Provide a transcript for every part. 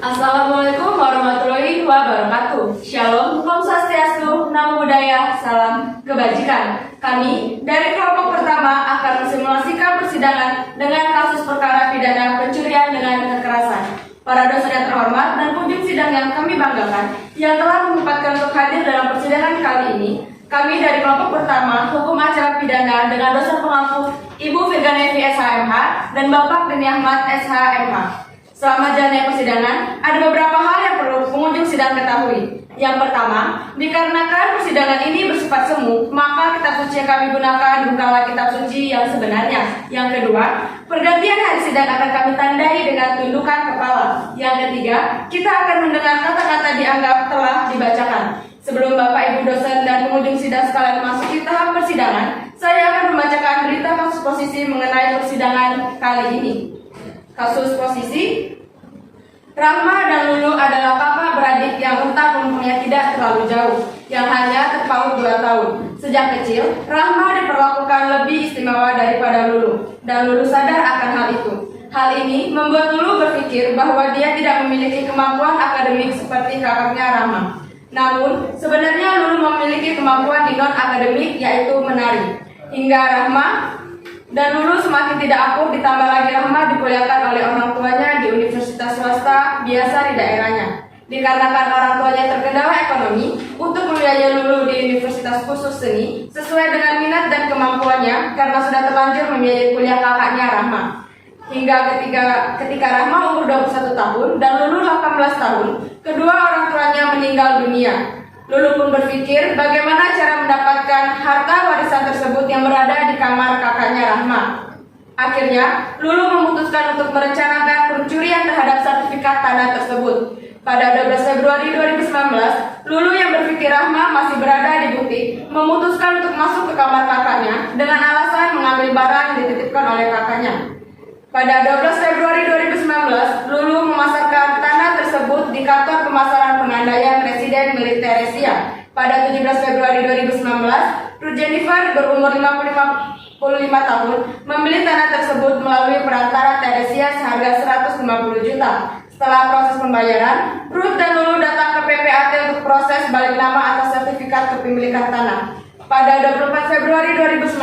Assalamualaikum warahmatullahi wabarakatuh. Shalom, Om Swastiastu, Namo Buddhaya, salam kebajikan. Kami dari kelompok pertama akan mensimulasikan persidangan dengan kasus perkara pidana pencurian dengan kekerasan. Para dosen yang terhormat dan pengunjung sidang yang kami banggakan yang telah menyempatkan untuk hadir dalam persidangan kali ini, kami dari kelompok pertama Hukum Acara Pidana dengan dosen pengampu Ibu Veganevi SHMH dan Bapak Deni Ahmad SHMH. Selama jalannya persidangan, ada beberapa hal yang perlu pengunjung sidang ketahui. Yang pertama, dikarenakan persidangan ini bersifat semu, maka kitab suci yang kami gunakan bukanlah kitab suci yang sebenarnya. Yang kedua, pergantian hari sidang akan kami tandai dengan tundukan kepala. Yang ketiga, kita akan mendengar kata-kata dianggap telah dibacakan. Sebelum Bapak Ibu dosen dan pengunjung sidang sekalian memasuki tahap persidangan, saya akan membacakan berita kasus posisi mengenai persidangan kali ini. Kasus posisi, Rahma dan Lulu adalah kakak beradik yang rentang umurnya tidak terlalu jauh, yang hanya terpaut 2 tahun. Sejak kecil, Rahma diperlakukan lebih istimewa daripada Lulu, dan Lulu sadar akan hal itu. Hal ini membuat Lulu berpikir bahwa dia tidak memiliki kemampuan akademik seperti kakaknya Rahma. Namun, sebenarnya Lulu memiliki kemampuan di non-akademik, yaitu menari. Hingga Rahma dan Lulu semakin tidak akur, ditambah lagi Rahma dikuliahkan oleh orang tuanya di universitas swasta biasa di daerahnya. Dikarenakan orang tuanya terkendala ekonomi untuk membiayai Lulu di universitas khusus seni sesuai dengan minat dan kemampuannya karena sudah terlanjur membiayai kuliah kakaknya Rahma. Hingga ketika Rahma umur 21 tahun dan Lulu 18 tahun, kedua orang tuanya meninggal dunia. Lulu pun berpikir bagaimana cara mendapatkan harta warisan tersebut yang berada di kamar kakaknya Rahma. Akhirnya, Lulu memutuskan untuk merencanakan pencurian terhadap sertifikat tanah tersebut. Pada 12 Februari 2019, Lulu yang berpikir Rahma masih berada di butik memutuskan untuk masuk ke kamar kakaknya dengan alasan mengambil barang yang dititipkan oleh kakaknya. Pada 12 Februari 2019, Lulu memasarkan tanah tersebut di kantor pemasaran pengandaian Residen milik Teresia. Pada 17 Februari 2019, Ruth Jennifer berumur 55 tahun membeli tanah tersebut melalui perantara Teresia seharga 150 juta. Setelah proses pembayaran, Ruth dan Lulu datang ke PPAT untuk proses balik nama atas sertifikat kepemilikan tanah. Pada 24 Februari 2019,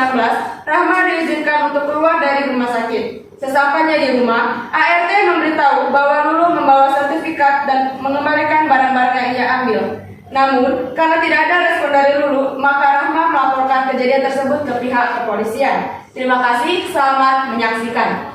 Rahma diizinkan untuk keluar dari rumah sakit. Sesampainya di rumah, ART memberitahu bahwa Lulu membawa sertifikat dan mengembalikan barang-barang yang ia ambil. Namun, karena tidak ada respon dari Lulu, maka Rahma melaporkan kejadian tersebut ke pihak kepolisian. Terima kasih, selamat menyaksikan.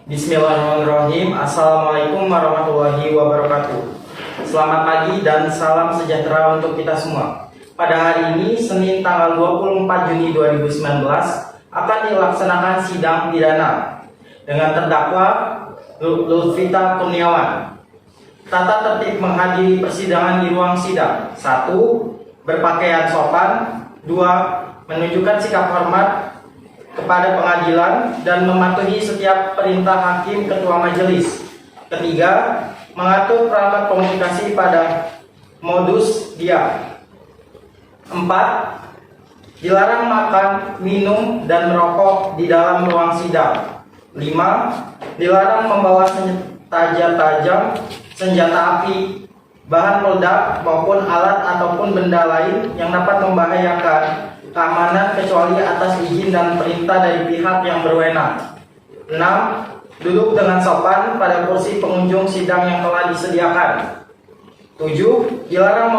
Bismillahirrahmanirrahim. Assalamualaikum warahmatullahi wabarakatuh. Selamat pagi dan salam sejahtera untuk kita semua. Pada hari ini, Senin tanggal 24 Juni 2019, akan dilaksanakan sidang pidana dengan terdakwa Lutfita Kurniawan. Tata tertib menghadiri persidangan di ruang sidang: 1. Berpakaian sopan. 2. Menunjukkan sikap hormat kepada pengadilan dan mematuhi setiap perintah hakim ketua majelis. 3. Mengatur perangkat komunikasi pada modus diam. 4. Dilarang makan, minum, dan merokok di dalam ruang sidang. 5. Dilarang membawa senjata tajam, senjata api, bahan peledak maupun alat ataupun benda lain yang dapat membahayakan keamanan kecuali atas izin dan perintah dari pihak yang berwenang. 6. Duduk dengan sopan pada kursi pengunjung sidang yang telah disediakan. 7. Dilarang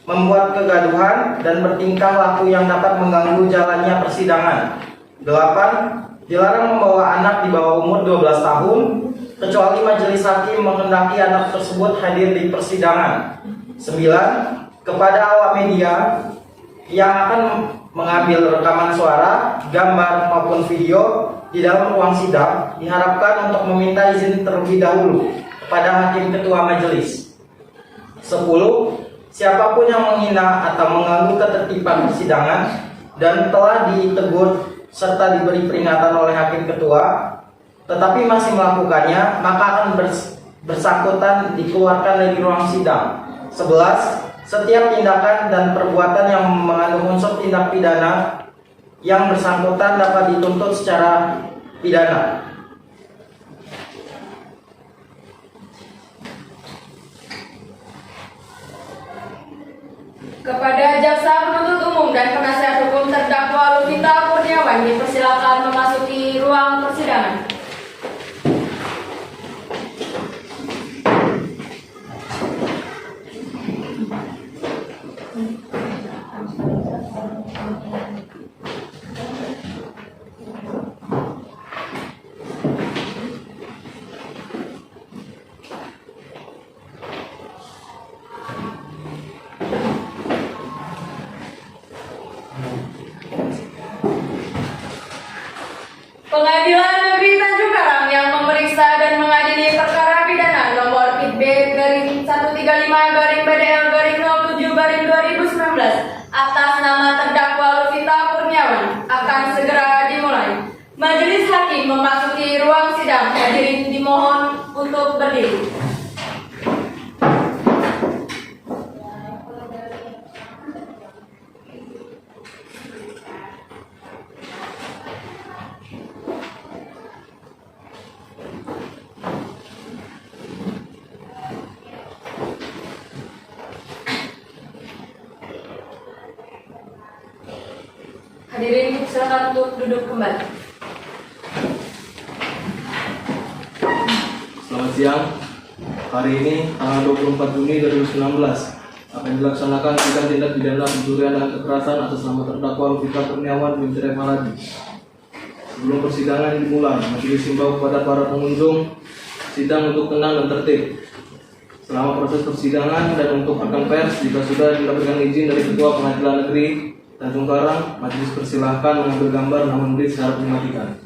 membuat kegaduhan dan bertingkah laku yang dapat mengganggu jalannya persidangan. 8. Dilarang membawa anak di bawah umur 12 tahun kecuali majelis hakim menghendaki anak tersebut hadir di persidangan. 9. Kepada awak media yang akan mengambil rekaman suara, gambar maupun video di dalam ruang sidang diharapkan untuk meminta izin terlebih dahulu kepada hakim ketua majelis. 10. Siapapun yang menghina atau mengganggu ketertiban persidangan dan telah ditegur serta diberi peringatan oleh hakim ketua, tetapi masih melakukannya, maka akan bersangkutan dikeluarkan dari ruang sidang. 11. Setiap tindakan dan perbuatan yang mengandung unsur tindak pidana yang bersangkutan dapat dituntut secara pidana. Kepada jaksa penuntut umum dan penasihat hukum terdakwa Luvita Kurniawan dipersilakan memasuki ruang persidangan. Pengadilan Negeri Tanjung Karang yang memeriksa dan mengadili perkara pidana nomor PIT-135-BDL-07-2019 atas nama terdakwa Luvita Kurniawan akan segera dimulai. Majelis hakim memasuki ruang sidang. Hadirin dimohon untuk berdiri. Hadirin silakan untuk duduk kembali. Selamat siang. Hari ini tanggal 24 Juni 2019 akan dilaksanakan sidang tindak pidana pencurian dan kekerasan atas nama terdakwa Luvita Kurniawan binti Remaladi. Sebelum persidangan dimulai, majelis himbau kepada para pengunjung sidang untuk tenang dan tertib selama proses persidangan, dan untuk rekan pers jika sudah didapatkan izin dari Ketua Pengadilan Negeri Tanjung Karang, majelis persilahkan mengambil gambar namun menit secara dimatikan.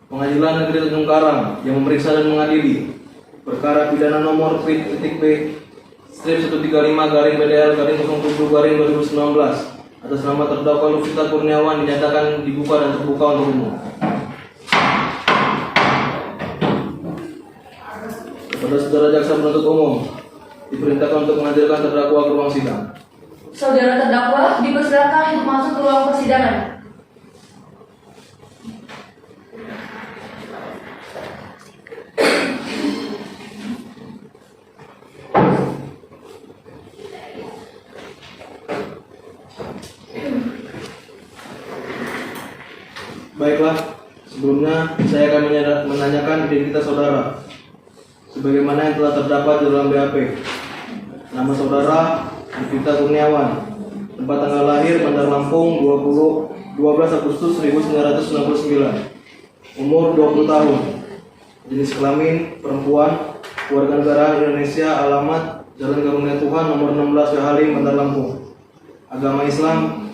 Pengadilan Negeri Tanjung Karang yang memeriksa dan mengadili perkara pidana nomor PIT-135-BDL-07-2019 atas nama terdakwa Luvita Kurniawan dinyatakan dibuka dan terbuka untuk umum. Kepada saudara jaksa penuntut umum, diperintahkan untuk menghadirkan terdakwa ke ruang sidang. Saudara terdakwa dipersilakan masuk ke ruang persidangan. Baiklah, sebelumnya saya akan menanyakan identitas saudara sebagaimana yang telah terdapat di dalam BAP. Nama saudara Luvita Kurniawan, tempat tanggal lahir Bandar Lampung 12 Agustus 1969, umur 20 tahun, jenis kelamin perempuan, warganegaraan Indonesia, alamat Jalan Karunia Tuhan nomor 16 Halim, Bandar Lampung, agama Islam,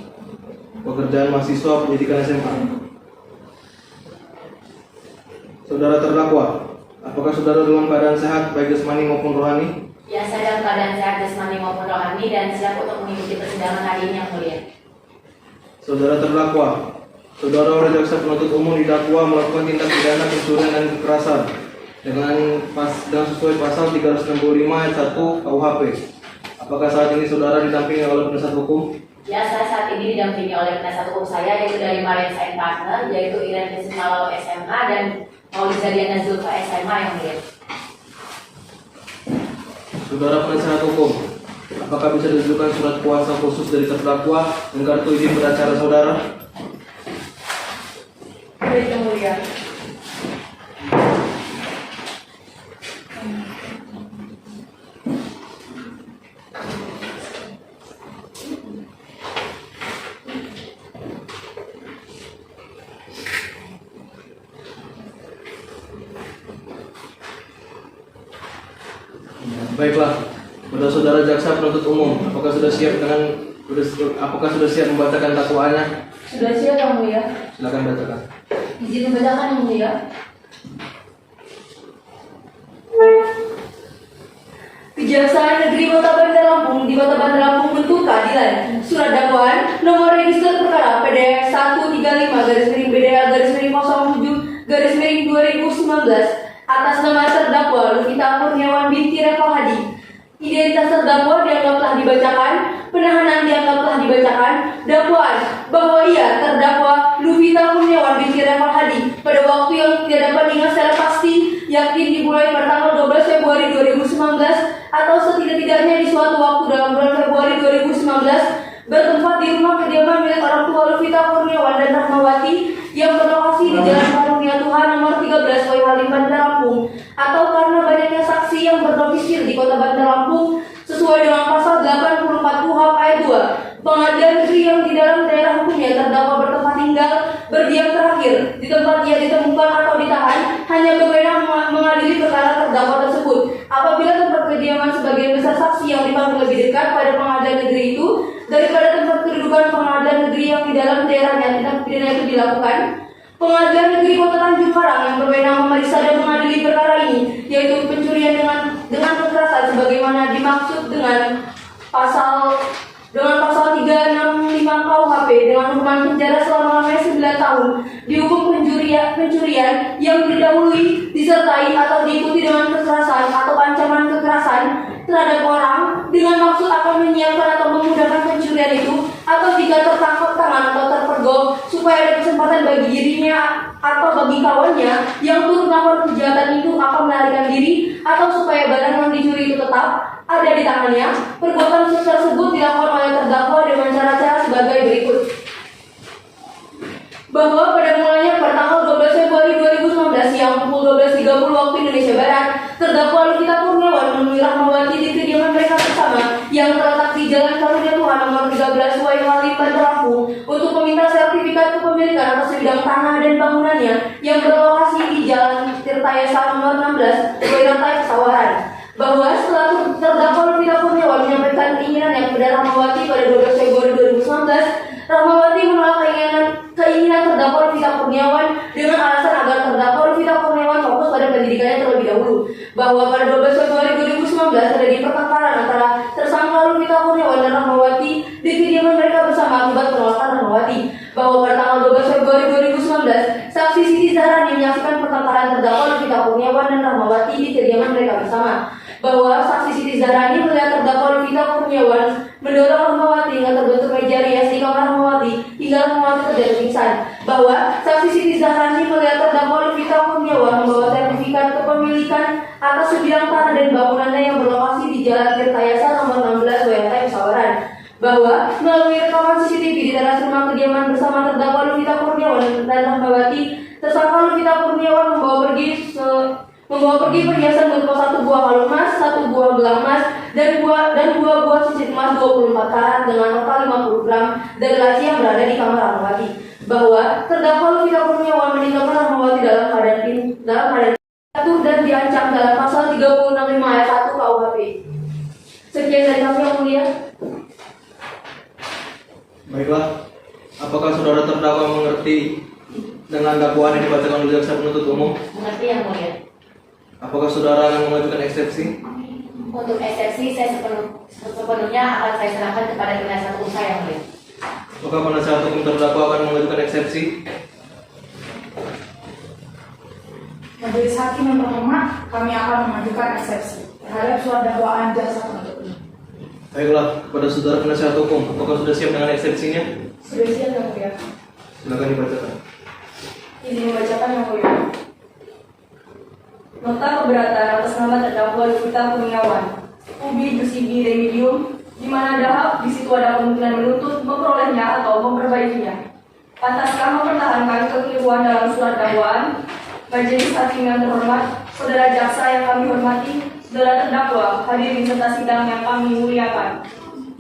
pekerjaan mahasiswa pendidikan SMA. Saudara terdakwa, apakah saudara dalam keadaan sehat baik jasmani maupun rohani? Ya, saya dalam keadaan sehat jasmani maupun rohani dan siap untuk mengikuti persidangan hari ini yang mulia. Saudara terdakwa, saudara oleh jaksa penuntut umum didakwa melakukan tindak pidana pencurian dan kekerasan dengan sesuai pasal 365 ayat 1 KUHP. Apakah saat ini saudara didampingi oleh penasihat hukum? Ya, saya saat ini didampingi oleh penasihat hukum saya yaitu dari Marian Sain Partner, yaitu Iren Desmalau SMA dan Maulida Diana Zulfa SMA yang mulia. Saudara penasihat hukum, apakah bisa ditunjukkan surat kuasa khusus dari terdakwa dan kartu izin beracara saudara? Baik, yang mulia. Baiklah, kepada saudara jaksa penuntut umum, apakah sudah siap membacakan dakwaannya? Sudah siap yang mulia. Silakan bacakan. Izin membacakan yang mulia. Kejaksaan Negeri Kota Bandar Lampung di Kota Bandar Lampung bentuk keadilan. Surat dakwaan nomor register perkara PDF 135-07-07-2019 atas nama terdakwa Luvita Kurniawan binti Reval Hadi. Identitas terdakwa dianggap telah dibacakan, penahanan dianggap telah dibacakan, dakwaan bahwa ia terdakwa Luvita Kurniawan binti Reval Hadi pada waktu yang tidak dapat diingat secara pasti, yakin dimulai pada tanggal 12 Februari 2019 atau setidak-tidaknya di suatu waktu dalam bulan Februari 2019 bertempat di rumah kediaman milik orang tua Luvita Kurniawan dan Rahmawati yang berlokasi di Jalan Karunia Tuhan nomor 13 Wai Halim Bandar Lampung, atau karena banyaknya saksi yang berdomisili di Kota Bandar Lampung sesuai dengan pasal 84 KUHP ayat 2. Pengadilan negeri yang di dalam daerah hukumnya terdakwa bertempat tinggal berdiam terakhir di tempat ia ditemukan atau ditahan hanya berwenang mengadili perkara terdakwa tersebut. Apabila tempat kediaman sebagian besar saksi yang dipanggil lebih dekat pada pengadilan negeri itu daripada tempat kedudukan pengadilan negeri yang di dalam daerahnya tindak pidana itu dilakukan, Pengadilan Negeri Kota Tanjung Karang yang berwenang memeriksa dan mengadili perkara ini, yaitu pencurian dengan kekerasan sebagaimana dimaksud dengan pasal 365 KUHP dengan hukuman penjara selama 9 tahun, dihukum pencurian yang didahului, disertai atau diikuti dengan kekerasan atau ancaman kekerasan terhadap orang dengan maksud akan menyiapkan atau memudahkan pencurian itu, atau jika tertangkap tangan atau terpergok supaya ada kesempatan bagi dirinya atau bagi kawannya yang turut melakukan kejahatan itu akan melarikan diri, atau supaya barang yang dicuri itu tetap ada di tangannya. Perbuatan tersebut dilakukan oleh terdakwa dengan cara-cara sebagai berikut. Bahwa pada mulanya pada tanggal 12 Februari 2019 siang pukul 12.30 waktu Indonesia Barat, terdakwa Luvita Kurniawan menemui Rahmawati di kediaman mereka bersama yang terletak di Jalan Karunia Tuhan nomor 13 Wai Halim Bandar Lampung untuk meminta sertifikat kepemilikan atas bidang tanah dan bangunannya yang berlokasi di Jalan Tirtayasa nomor 16 Wairantai Pesawaran. Bahwa setelah terdakwa Luvita Kurniawan menyampaikan keinginannya kepada Rahmawati pada 12 Februari 2019, Rahmawati menolak keinginan terdakwa Luvita Kurniawan dengan alasan agar terdakwa Luvita Kurniawan fokus pada pendidikannya terlebih dahulu. Bahwa pada 12 Februari 2019 terjadi pertengkaran antara tersangka Luvita Kurniawan dan Rahmawati di kediaman mereka bersama akibat penolakan Rahmawati. Bahwa pada tanggal 12 Februari 2019 saksi Siti Zahrani menyaksikan pertengkaran terdakwa Luvita Kurniawan dan Rahmawati di kediaman mereka bersama. Bahwa saksi Siti Zahrani melihat terdakwa Luvita Kurniawan mendorong Rahmawati hingga terbentuk meja rias di kamar Rahmawati hingga Rahmawati terjatuh pingsan. Bahwa saksi Siti Zahrani melihat terdakwa Luvita Kurniawan membawa sertifikat kepemilikan atas sebidang tanah dan bangunannya yang berlokasi di Jalan Tirtayasa nomor 16 Wairantai Pesawaran. Bahwa melalui rekaman CCTV di teras rumah kediaman bersama terdakwa Luvita Kurniawan dan Rahmawati, tersangka Luvita Kurniawan membawa pergi perhiasan berupa 1 buah kalung emas, 1 buah gelang emas, dan 2 buah cincin emas 24 karat dengan total 50 gram dari laci yang berada di kamar Rahmawati. Bahwa terdakwa Luvita Kurniawan meninggalkan Rahmawati dalam keadaan jatuh dan diancam dalam pasal 365 ayat 1 KUHP. Sekian dari kami yang mulia. Baiklah, apakah saudara terdakwa mengerti dengan dakwaan yang dibacakan oleh jaksa penuntut umum? Mengerti yang mulia. Apakah saudara akan mengajukan eksepsi? Untuk eksepsi saya sepenuhnya akan saya serahkan kepada penasihat hukum saya yang mulia. Apakah penasihat hukum terdakwa akan mengajukan eksepsi? Majelis Hakim yang terhormat, kami akan mengajukan eksepsi terhadap surat dakwaan jaksa penuntut umum. Baiklah, kepada saudara penasihat hukum, apakah sudah siap dengan eksepsinya? Sudah siap yang mulia. Silakan dibacakan. Izin membacakan yang mulia. Nota keberatan atas nama terdakwa Luvita Kurniawan, ubi bersibi remedium, di mana dahak di situ ada kemungkinan menuntut, memperolehnya atau memperbaikinya. Pantaskah mempertahankan kekeliruan dalam surat dakwaan? Majelis Hakim yang terhormat, saudara jaksa yang kami hormati, saudara terdakwa, hadirin serta sidang yang kami muliakan.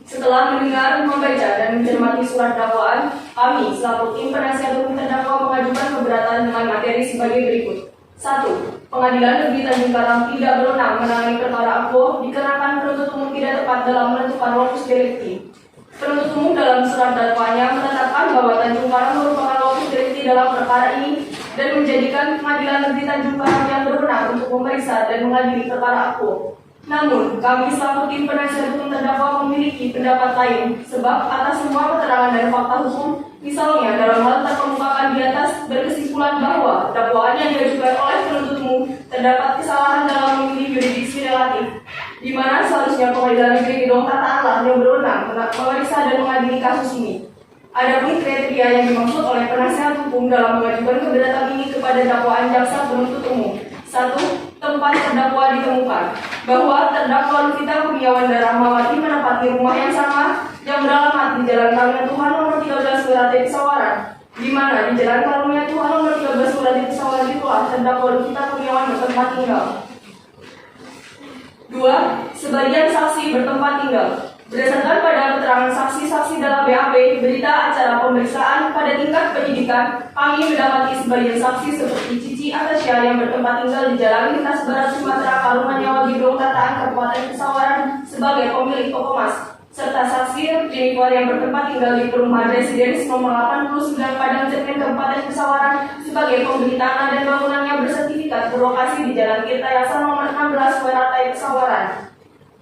Setelah mendengar, membaca, dan mencermati surat dakwaan, kami selaku tim penasihat hukum terdakwa mengajukan keberatan dengan materi sebagai berikut. 1. Pengadilan Negeri Tanjung Karang tidak berwenang menangani perkara AKO dikarenakan penuntut umum tidak tepat dalam menentukan lokus delikti. Penuntut umum dalam surat dakwaannya menetapkan bahwa Tanjung Karang merupakan lokus delikti dalam perkara ini dan menjadikan Pengadilan Negeri Tanjung Karang yang berwenang untuk memeriksa dan mengadili perkara AKO. Namun, kami selaku tim penasihat hukum terdakwa memiliki pendapat lain, sebab atas semua keterangan dan fakta hukum, misalnya dalam hal terkemukakan di atas berkesimpulan bahwa dakwaan yang diajukan oleh penuntut umum terdapat kesalahan dalam memilih yurisdiksi relatif, di mana seharusnya Pengadilan Negeri Gedong Tata Allah yang berwenang memeriksa dan mengadili kasus ini. Adapun kriteria yang dimaksud oleh penasihat hukum dalam mengajukan keberatan ini kepada dakwaan jaksa penuntut umum. 1. Tempat terdakwa ditemukan bahwa terdakwa Luvita Kurniawan dan Rahmawati menempati rumah yang sama yang beralamat di Jalan Karunia Tuhan nomor 13 Surate Pesawaran, di mana di Jalan Karunia Tuhan nomor 13 Surate Pesawaran itulah terdakwa Luvita Kurniawan bertempat tinggal. 2. Sebagian saksi bertempat tinggal. Berdasarkan pada keterangan saksi-saksi dalam BAP, berita acara pemeriksaan pada tingkat penyidikan, kami mendapati sebagian saksi seperti Cici Atasya yang bertempat tinggal di Jalan Lintas Barat Sumatera, Kalungan Nyawa Gedong Tataan, Kabupaten Pesawaran sebagai pemilik toko emas, serta saksi Jennifer yang bertempat tinggal di perumahan Residence nomor 89 Padang Cermin, Kabupaten Pesawaran sebagai pembeli tanah dan bangunannya bersertifikat berlokasi di Jalan Tirtayasa nomor 16 Weratai Pesawaran.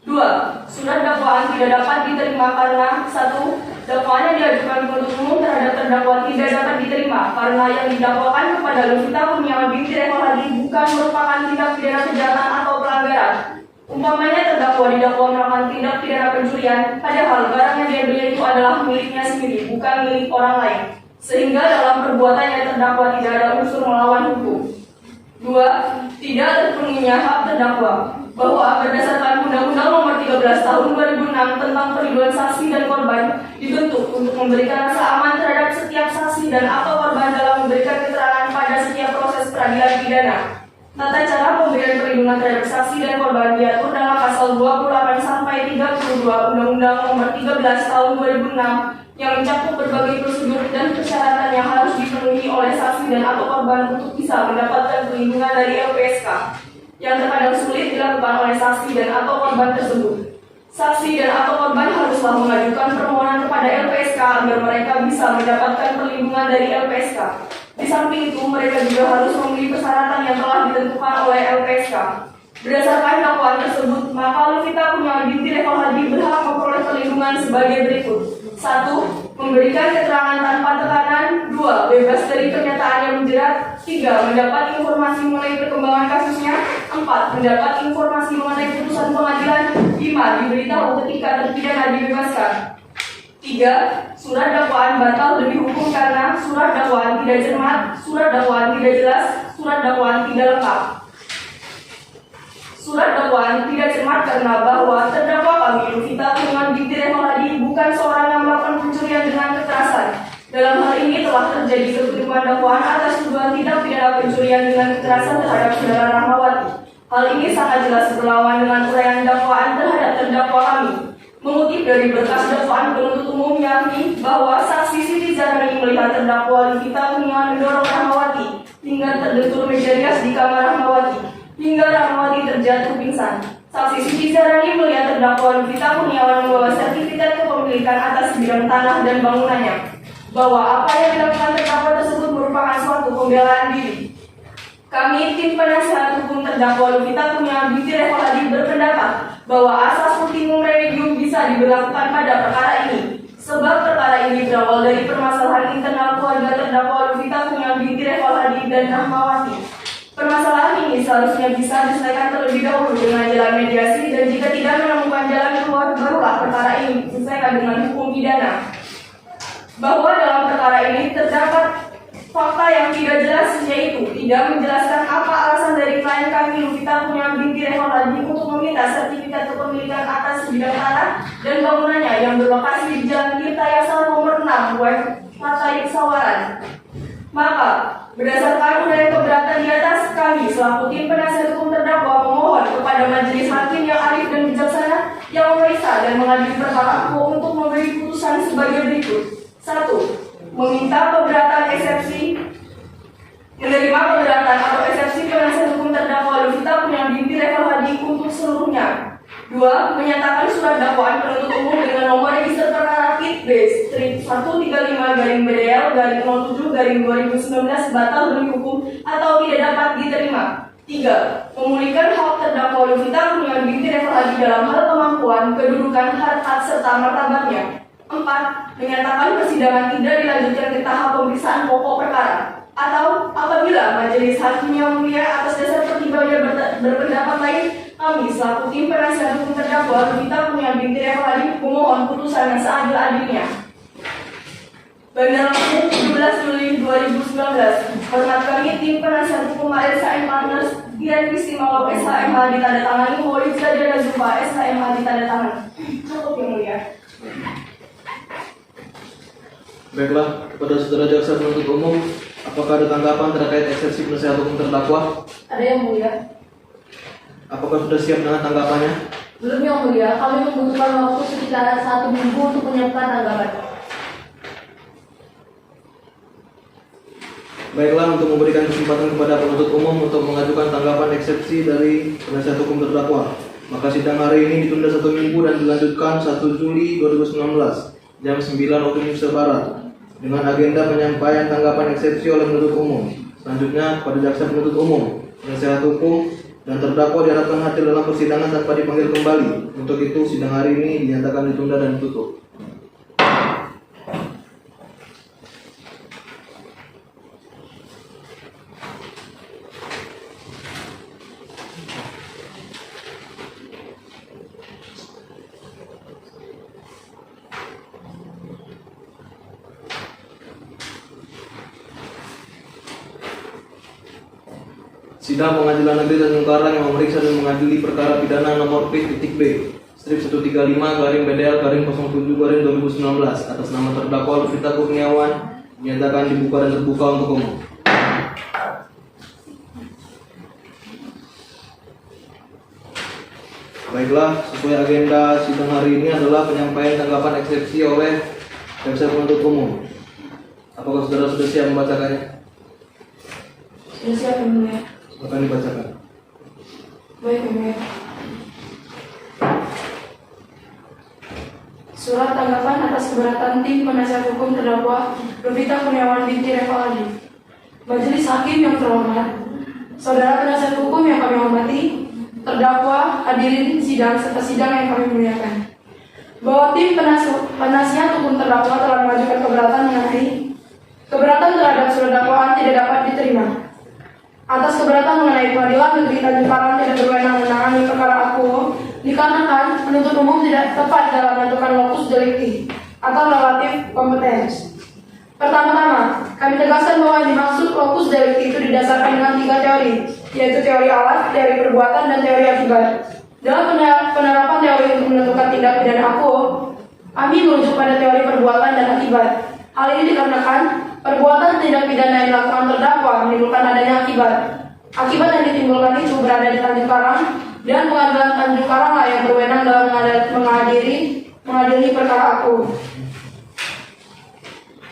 2. Surat dakwaan tidak dapat diterima karena 1. Dakwaan yang diajukan penuntut umum terhadap terdakwa tidak dapat diterima karena yang didakwakan kepada Luvita Kurniawan binti Revaladi bukan merupakan tindak pidana kejahatan atau pelanggaran. Umpamanya terdakwa didakwa melakukan tindak pidana pencurian, padahal barang yang diambilnya itu adalah miliknya sendiri, bukan milik orang lain, sehingga dalam perbuatannya terdakwa tidak ada unsur melawan hukum. 2. Tidak terpenuhinya hak terdakwa bahwa berdasarkan Undang-Undang Nomor 13 Tahun 2006 tentang Perlindungan Saksi dan Korban dibentuk untuk memberikan rasa aman terhadap setiap saksi dan atau korban dalam memberikan keterangan pada setiap proses peradilan pidana. Tata cara pemberian perlindungan terhadap saksi dan korban diatur dalam pasal 28 sampai 32 Undang-Undang Nomor 13 Tahun 2006 yang mencakup berbagai prosedur dan persyaratan yang harus dipenuhi oleh saksi dan atau korban untuk bisa mendapatkan perlindungan dari LPSK yang terkadang sulit dilakukan oleh saksi dan atau korban tersebut. Saksi dan atau korban haruslah mengajukan permohonan kepada LPSK agar mereka bisa mendapatkan perlindungan dari LPSK. Di samping itu, mereka juga harus memenuhi persyaratan yang telah ditentukan oleh LPSK. Berdasarkan dakwaan tersebut, maka Luvita Kurniawan binti Revaladi berhak memperoleh perlindungan sebagai berikut. 1. Memberikan keterangan tanpa tekanan. 2. Bebas dari pernyataan yang menjerat. 3. Mendapat informasi mengenai perkembangan kasusnya. 4. Mendapat informasi mengenai putusan pengadilan. 5. Diberitahu ketika terpidana dibebaskan. 3. Surat dakwaan batal demi hukum karena surat dakwaan tidak cermat, surat dakwaan tidak jelas, surat dakwaan tidak lengkap. Surat dakwaan tidak cermat karena bahwa terdakwa kami Luvita Kurniawan binti Revaladi bukan seorang yang melakukan pencurian dengan kekerasan. Dalam hal ini telah terjadi kekeliruan dakwaan atas tuduhan tindak pidana pencurian dengan kekerasan terhadap saudara Rahmawati. Hal ini sangat jelas berlawan dengan uraian dakwaan terhadap terdakwa kami. Mengutip dari berkas dakwaan penuntut umum yakni bahwa saksi Siti Zahrani melihat terdakwa Luvita Kurniawan mendorong Rahmawati hingga terbentur meja rias di kamar Rahmawati hingga Rahmawati terjatuh pingsan. Saksi Siti Zahrani melihat terdakwa Luvita Kurniawan membawa sertifikat kepemilikan atas bidang tanah dan bangunannya, bahwa apa yang dilakukan terdakwa tersebut merupakan suatu pembelaan diri. Kami tim penasihat hukum terdakwa Luvita Kurniawan binti Revaladi berpendapat bahwa asas ultimum remedium bisa diberlakukan pada perkara ini, sebab perkara ini berawal dari permasalahan internal keluarga terdakwa Luvita Kurniawan binti Revaladi dan Rahmawati. Permasalahan ini seharusnya bisa diselesaikan terlebih dahulu dengan jalan mediasi, dan jika tidak menemukan jalan keluar, barulah perkara ini diselesaikan dengan hukum pidana. Bahwa dalam perkara ini terdapat fakta yang tidak jelas, yaitu tidak menjelaskan apa alasan dari klien kami Luvita Kurniawan binti Revaladi untuk meminta sertifikat kepemilikan atas bidang tanah dan bangunannya yang berlokasi di Jalan Tirtayasa nomor 6 Weratai Pesawaran. Maka, berdasarkan uraian keberatan di atas, kami selaku tim penasihat hukum terdakwa memohon kepada majelis hakim yang arif dan bijaksana yang memeriksa dan mengadili perkara aku untuk memberi putusan sebagai berikut. 1. Meminta keberatan eksepsi, menerima keberatan atau eksepsi penasihat hukum terdakwa Luvita Kurniawan binti Revaladi untuk seluruhnya. 2. Menyatakan surat dakwaan penuntut umum dengan nomor register perkara PIT B-135-BDL-07-2019 batal demi hukum atau tidak dapat diterima. 3. Memulihkan hak terdakwa Lovita Kurniawan binti Refahadi dalam hal kemampuan, kedudukan, harkat, serta martabatnya. 4. Menyatakan persidangan tidak dilanjutkan ke tahap pemeriksaan pokok perkara, atau apabila majelis hakim yang mulia atas dasar pertimbangannya berpendapat lain, kami selaku tim penasihat hukum terdakwa Lovita Kurniawan binti Refahadi memohon putusan yang seadil-adilnya. Bandar Lampung, 17 Juli 2019. Hormat kami tim penasihat hukum ASA and Partners Iren Kristimalau SHMH ditandatangani Maulid Zadiana Zulfa SHMH ditandatangani. Cukup yang mulia. Baiklah, kepada saudara jaksa penuntut umum, apakah ada tanggapan terkait eksepsi penasihat hukum terdakwa? Ada yang mulia? Apakah sudah siap dengan tanggapannya? Belum yang mulia, kami membutuhkan waktu sekitar 1 minggu untuk menyiapkan tanggapan. Baiklah, untuk memberikan kesempatan kepada penuntut umum untuk mengajukan tanggapan eksepsi dari penasihat hukum terdakwa, maka sidang hari ini ditunda 1 minggu dan dilanjutkan 1 Juli 2019 jam 9 waktu Indonesia Barat dengan agenda penyampaian tanggapan eksepsi oleh penuntut umum. Selanjutnya kepada jaksa penuntut umum, penasihat hukum, dan terdakwa diharapkan hadir dalam persidangan tanpa dipanggil kembali. Untuk itu sidang hari ini dinyatakan ditunda dan ditutup. Sidang Pengadilan Negeri Tanjung Karang yang memeriksa dan mengadili perkara pidana nomor P.B strip 135/BDL/07/2019 atas nama terdakwa Lovita Kurniawan dinyatakan dibuka dan terbuka untuk umum. Baiklah, sesuai agenda sidang hari ini adalah penyampaian tanggapan eksepsi oleh jaksa penuntut umum. Apakah saudara sudah siap membacakannya? Sudah siap yang mulia? Akan dibacakan. Baik yang mulia. Surat tanggapan atas keberatan tim penasihat hukum terdakwa Lovita Kurniawan binti Refahadi. Majelis hakim yang terhormat, saudara penasihat hukum yang kami hormati, terdakwa, hadirin sidang serta sidang yang kami muliakan, bahwa tim penasihat hukum terdakwa telah mengajukan keberatan mengenai keberatan terhadap surat dakwaan tidak dapat diterima. Atas keberatan mengenai Pengadilan Negeri Tanjung Karang tidak berwenang menangani perkara aku dikarenakan penuntut umum tidak tepat dalam menentukan lokus delikti atau relatif kompetens. Pertama-tama, kami tegaskan bahwa yang dimaksud lokus delikti itu didasarkan dengan 3 teori, yaitu teori alat, teori perbuatan, dan teori akibat. Dalam penerapan teori untuk menentukan tindak pidana aku, kami merujuk pada teori perbuatan dan akibat. Hal ini dikarenakan perbuatan tindak pidana yang dilakukan terdakwa menimbulkan adanya akibat. Akibat yang ditimbulkan itu berada di Tanjung Karang, dan Pengadilan Tanjung Karang lah yang berwenang dalam mengadili perkara aku.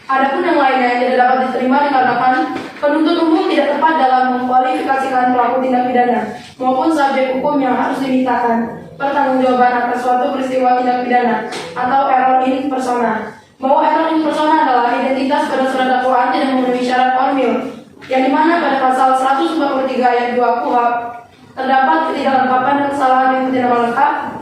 Adapun yang lainnya yang tidak dapat diterima dikarenakan penuntut umum tidak tepat dalam mengkualifikasikan pelaku tindak pidana maupun subjek hukum yang harus dimintakan pertanggungjawaban atas suatu peristiwa tindak pidana atau error in persona. Bahwa error in persona adalah identitas pada surat dakwaan tidak memenuhi syarat formil, yang dimana pada pasal 143 ayat 2 KUHP terdapat ketidaklengkapan dan kesalahan yang tidak lengkap,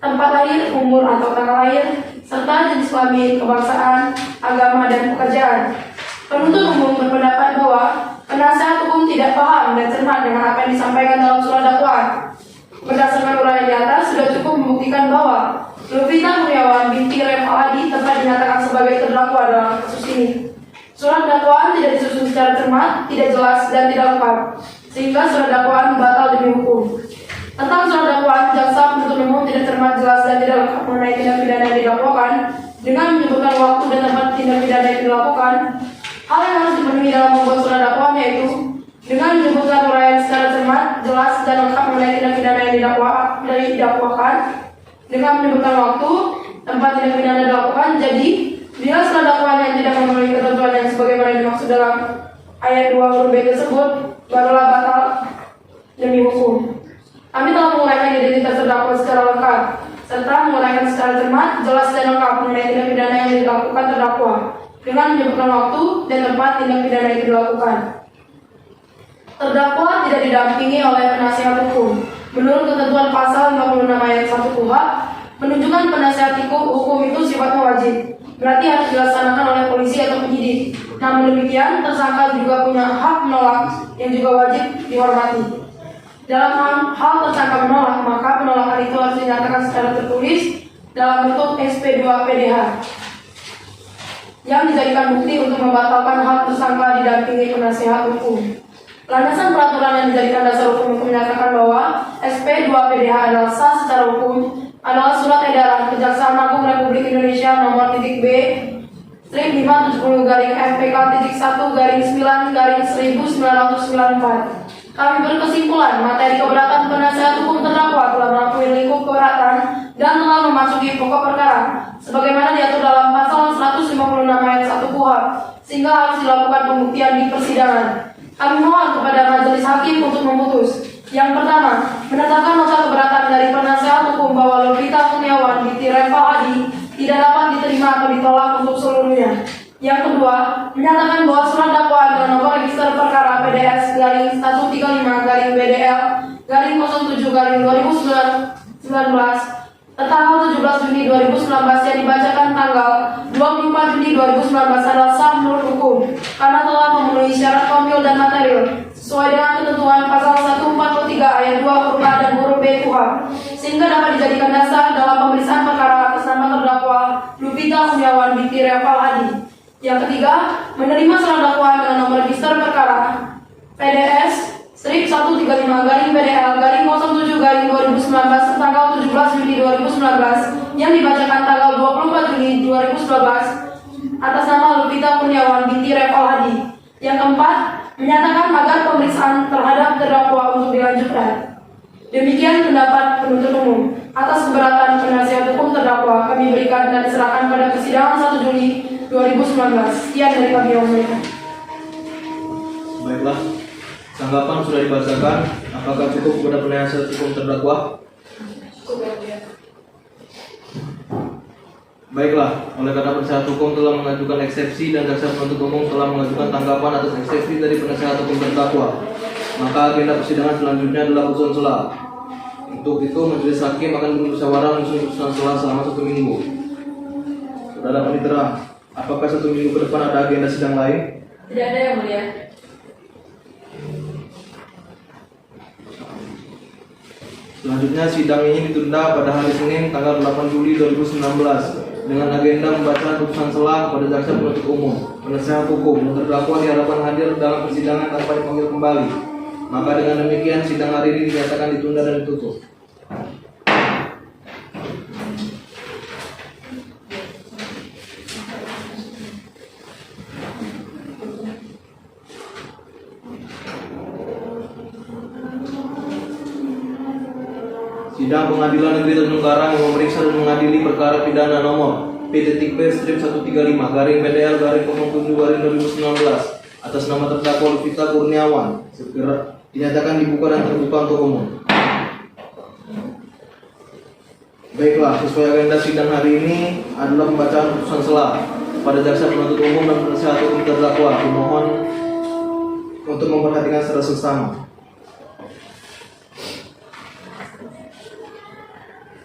tempat lahir, umur atau tanggal lahir, serta jenis kelamin, kebangsaan, agama, dan pekerjaan. Penuntut umum berpendapat bahwa penasihat hukum tidak paham dan cermat dengan apa yang disampaikan dalam surat dakwaan. Berdasarkan uraian di atas, sudah cukup membuktikan bahwa Lovita Kurniawan binti Refahadi tepat dinyatakan sebagai terdakwa dalam kasus ini. Surat dakwaan tidak disusun secara cermat, tidak jelas, dan tidak lengkap, sehingga surat dakwaan batal demi hukum. Tentang surat dakwaan, jaksa penuntut umum tidak cermat, jelas, dan tidak lengkap mengenai tindak pidana yang didakwakan dengan menyebutkan waktu dan tempat tindak pidana yang dilakukan. Hal yang harus dipenuhi dalam membuat surat dakwaan yaitu dengan menyebutkan uraian secara cermat, jelas, dan lengkap mengenai tindak pidana yang didakwakan, dengan menyebutkan waktu, tempat tindak pidana dilakukan. Jadi, bila surat dakwaan yang tidak memenuhi ketentuan yang sebagaimana dimaksud dalam ayat 2 huruf B tersebut, barulah batal demi hukum. Kami telah menguraikan identitas terdakwa secara lengkap, serta menguraikan secara cermat, jelas, dan lengkap mengenai tindak pidana yang dilakukan terdakwa, dengan menyebutkan waktu dan tempat tindak pidana yang dilakukan. Terdakwa tidak didampingi oleh penasihat hukum. Menurut ketentuan pasal 56 ayat 1 KUHP, menunjukkan penasihat hukum itu sifatnya wajib, berarti harus dilaksanakan oleh polisi atau penyidik. Namun demikian, tersangka juga punya hak menolak yang juga wajib dihormati. Dalam hal tersangka menolak, maka penolakan itu harus dinyatakan secara tertulis dalam bentuk SP2PDH yang dijadikan bukti untuk membatalkan hak tersangka didampingi penasihat hukum. Landasan peraturan yang dijadikan dasar hukum untuk menyatakan bahwa SP2PDH adalah sah secara hukum adalah Surat Edaran Kejaksaan Agung Republik Indonesia nomor B strip 570-FPK-1-9-1994. Kami berkesimpulan materi keberatan penasihat hukum terdakwa telah melampaui lingkup keberatan dan telah memasuki pokok perkara sebagaimana diatur dalam pasal 156 ayat 1 KUHP, sehingga harus dilakukan pembuktian di persidangan. Kami mohon kepada majelis hakim untuk memutus. Yang pertama, menetapkan nota keberatan dari penasihat hukum bahwa Lovita Kurniawan binti Reval Hadi tidak dapat diterima atau ditolak untuk seluruhnya. Yang kedua, menyatakan bahwa surat dakwaan dengan nomor register perkara PDS-135-BDL-07-2019 tanggal 17 Juni 2019 yang dibacakan tanggal 24 Juni 2019 adalah sah menurut hukum karena telah memenuhi syarat formil dan material sesuai dengan ketentuan pasal 143 ayat 2 huruf A dan huruf B KUHP, sehingga dapat dijadikan dasar dalam pemeriksaan perkara atas nama terdakwa Lovita Kurniawan binti Reval Hadi. Yang ketiga, menerima surat dakwaan dengan nomor register perkara PDS strip 135-BDL-07-2019 tanggal 17 Juni 2019 yang dibacakan tanggal 24 Juni 2019 atas nama Lovita Kurniawan binti Reval Hadi. Yang keempat, menyatakan agar pemeriksaan terhadap terdakwa untuk dilanjutkan. Demikian pendapat penuntut umum. Atas keberatan penasihat hukum terdakwa kami berikan dan diserahkan pada persidangan 1 Juli 2019. Sekian dari kami yang mulia. Baiklah, tanggapan sudah dibacakan. Apakah cukup kepada penasihat hukum terdakwa? Baiklah, oleh karena penasihat hukum telah mengajukan eksepsi dan jaksa penuntut umum telah mengajukan tanggapan atas eksepsi dari penasihat hukum terdakwa, maka agenda persidangan selanjutnya adalah putusan sela. Untuk itu, majelis hakim akan bermusyawarah menyusun putusan sela selama 1 minggu. Saudara Panitera, apakah 1 minggu ke depan ada agenda sidang lain? Tidak ada yang mulia. Selanjutnya sidang ini ditunda pada hari Senin tanggal 8 Juli 2019 dengan agenda membacaan putusan sela kepada jaksa penuntut umum, penasihat hukum, dan terdakwa diharapkan hadir dalam persidangan tanpa dipanggil kembali. Maka dengan demikian sidang hari ini dinyatakan ditunda dan ditutup. Sidang Pengadilan Negeri Tanjung Karang yang memeriksa dan mengadili perkara pidana nomor P.B/13-BDL-07-2019 atas nama terdakwa Lovita Kurniawan segera dinyatakan dibuka dan terbuka untuk umum. Baiklah, sesuai agenda sidang hari ini adalah pembacaan putusan sela pada jaksa penuntut umum dan penasihat hukum terdakwa. Dimohon untuk memperhatikan secara seksama.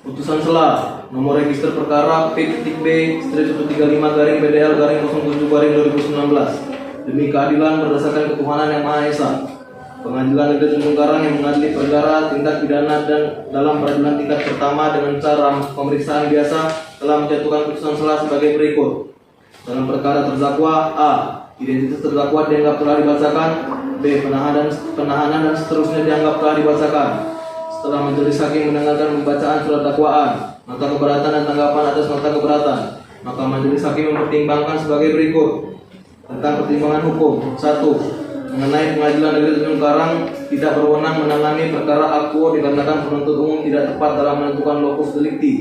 Putusan sela nomor register perkara P.B/13-BDL-07-2019 demi keadilan berdasarkan ketuhanan yang Maha Esa. Pengadilan Negeri Tanjung Karang yang mengadili perkara tindak pidana dan dalam peradilan tingkat pertama dengan cara pemeriksaan biasa telah menjatuhkan putusan sela sebagai berikut. Dalam perkara terdakwa A, identitas terdakwa dianggap telah dibacakan. B, penahanan dan seterusnya dianggap telah dibacakan. Setelah majelis hakim mendengarkan pembacaan surat dakwaan, nota keberatan dan tanggapan atas nota keberatan, maka majelis hakim mempertimbangkan sebagai berikut. Tentang pertimbangan hukum. 1. Mengenai Pengadilan Negeri Tanjung Karang tidak berwenang menangani perkara akuo dikarenakan penuntut umum tidak tepat dalam menentukan lokus delikti.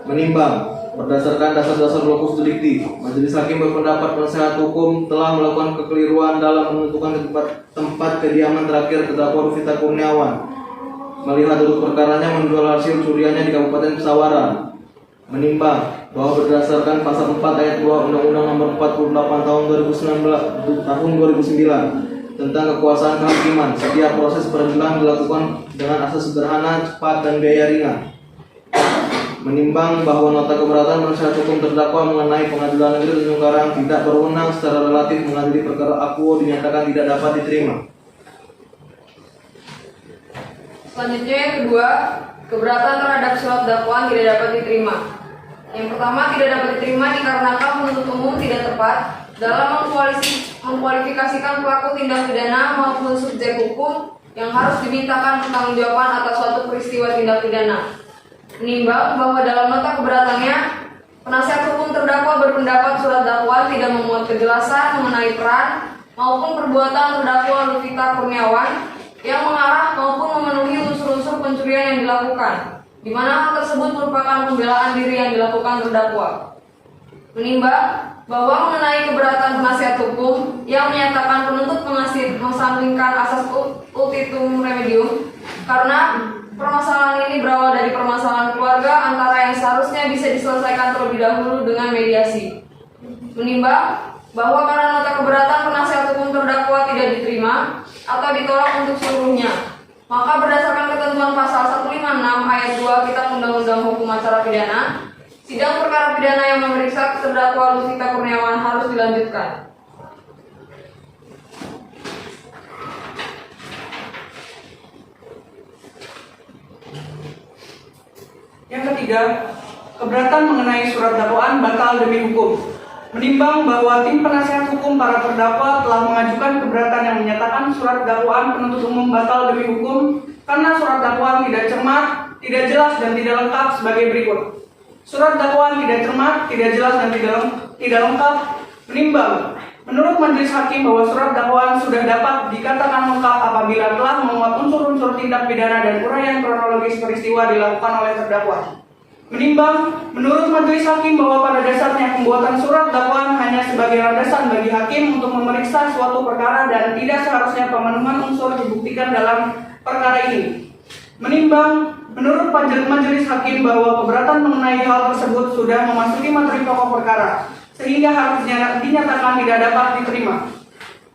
Menimbang berdasarkan dasar-dasar lokus delikti, majelis hakim berpendapat penasihat hukum telah melakukan kekeliruan dalam menentukan tempat kediaman terakhir terdakwa Lovita Kurniawan. Melihat duduk perkaranya menjual hasil curiannya di Kabupaten Pesawaran. Menimbang bahwa berdasarkan pasal 4 ayat 2 Undang-Undang Nomor 48 tahun 2009 tentang kekuasaan kehakiman. Setiap proses peradilan dilakukan dengan asas sederhana, cepat, dan biaya ringan. Menimbang bahwa nota keberatan penasihat hukum terdakwa mengenai Pengadilan Negeri Tanjung Karang tidak berwenang secara relatif mengadili perkara akuo dinyatakan tidak dapat diterima. Selanjutnya yang kedua, keberatan terhadap surat dakwaan tidak dapat diterima. Yang pertama, tidak dapat diterima dikarenakan penuntut umum tidak tepat dalam mengkualifikasikan pelaku tindak pidana maupun subjek hukum yang harus dimintakan pertanggungjawaban atas suatu peristiwa tindak pidana. Menimbang bahwa dalam nota keberatannya, penasihat hukum terdakwa berpendapat surat dakwaan tidak memuat kejelasan mengenai peran maupun perbuatan terdakwa Lufita Kurniawan yang mengarah maupun memenuhi unsur-unsur pencurian yang dilakukan, di mana hal tersebut merupakan pembelaan diri yang dilakukan terdakwa. Menimbang bahwa mengenai keberatan penasihat hukum yang menyatakan penuntut mengesampingkan asas ultitum remedium karena permasalahan ini berawal dari permasalahan keluarga antara yang seharusnya bisa diselesaikan terlebih dahulu dengan mediasi. Menimbang bahwa karena nota keberatan penasihat hukum terdakwa tidak diterima atau ditolak untuk seluruhnya, maka berdasarkan ketentuan pasal 156 ayat 2 Kitab Undang-Undang Hukum Acara Pidana, sidang perkara pidana yang memeriksa terdakwa Lufita Kurniawan harus dilanjutkan. Yang ketiga, keberatan mengenai surat dakwaan batal demi hukum. Menimbang bahwa tim penasihat hukum para terdakwa telah mengajukan keberatan yang menyatakan surat dakwaan penuntut umum batal demi hukum karena surat dakwaan tidak cermat, tidak jelas, dan tidak lengkap sebagai berikut. Surat dakwaan tidak cermat, tidak jelas, dan tidak lengkap. Menimbang, menurut majelis hakim bahwa surat dakwaan sudah dapat dikatakan lengkap apabila telah memuat unsur-unsur tindak pidana dan uraian kronologis peristiwa dilakukan oleh terdakwa. Menimbang, menurut majelis hakim bahwa pada dasarnya pembuatan surat dakwaan hanya sebagai landasan bagi hakim untuk memeriksa suatu perkara dan tidak seharusnya pemenuhan unsur dibuktikan dalam perkara ini. Menimbang, menurut majelis hakim bahwa keberatan mengenai hal tersebut sudah memasuki materi pokok perkara, sehingga harus dinyatakan tidak dapat diterima.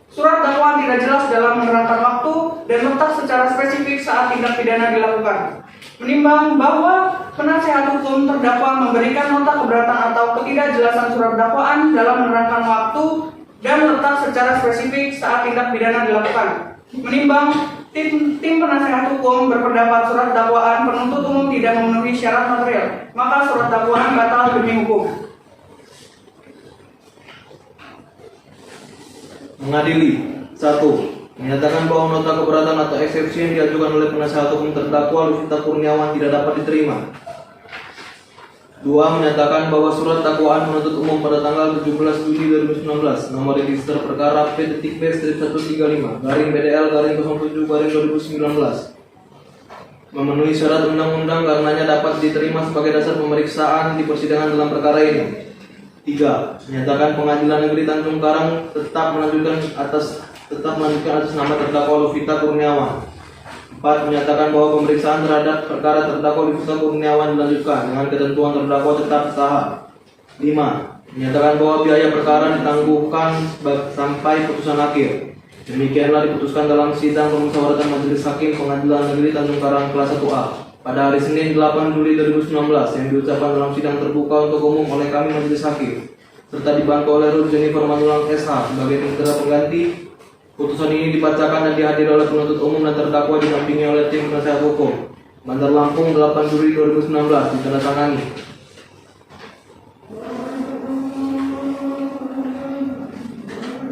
Surat dakwaan tidak jelas dalam menerangkan waktu dan letak secara spesifik saat tindak pidana dilakukan. Menimbang bahwa penasihat hukum terdakwa memberikan nota keberatan atau ketidakjelasan surat dakwaan dalam menerangkan waktu dan letak secara spesifik saat tindak pidana dilakukan. Menimbang tim penasihat hukum berpendapat surat dakwaan penuntut umum tidak memenuhi syarat material, maka surat dakwaan batal demi hukum. Mengadili. 1. Menyatakan bahwa nota keberatan atau eksepsi yang diajukan oleh penasihat hukum terdakwa Lufita Kurniawan tidak dapat diterima. 2. Menyatakan bahwa surat dakwaan penuntut umum pada tanggal 17 Juli 2019 nomor register perkara P.B/135 /BDL/07/2019 memenuhi syarat undang-undang karenanya dapat diterima sebagai dasar pemeriksaan di persidangan dalam perkara ini. 3. Menyatakan Pengadilan Negeri Tanjung Karang tetap melanjutkan atas nama terdakwa Lufita Kurniawan. 4. Menyatakan bahwa pemeriksaan terhadap perkara terdakwa Lufita Kurniawan dilanjutkan dengan ketentuan terdakwa tetap sah. 5. Menyatakan bahwa biaya perkara ditangguhkan sampai putusan akhir. Demikianlah diputuskan dalam sidang pemusyawaratan Majelis Hakim Pengadilan Negeri Tanjung Karang kelas 1A pada hari Senin 8 Juli 2019 yang diucapkan dalam sidang terbuka untuk umum oleh kami Majelis Hakim serta dibantu oleh Ruth Jennifer Manulang SH sebagai mitra pengganti. Putusan ini dibacakan dan dihadiri oleh penuntut umum dan terdakwa didampingi oleh tim penasihat hukum. Bandar Lampung 8 Juli 2019 ditandatangani.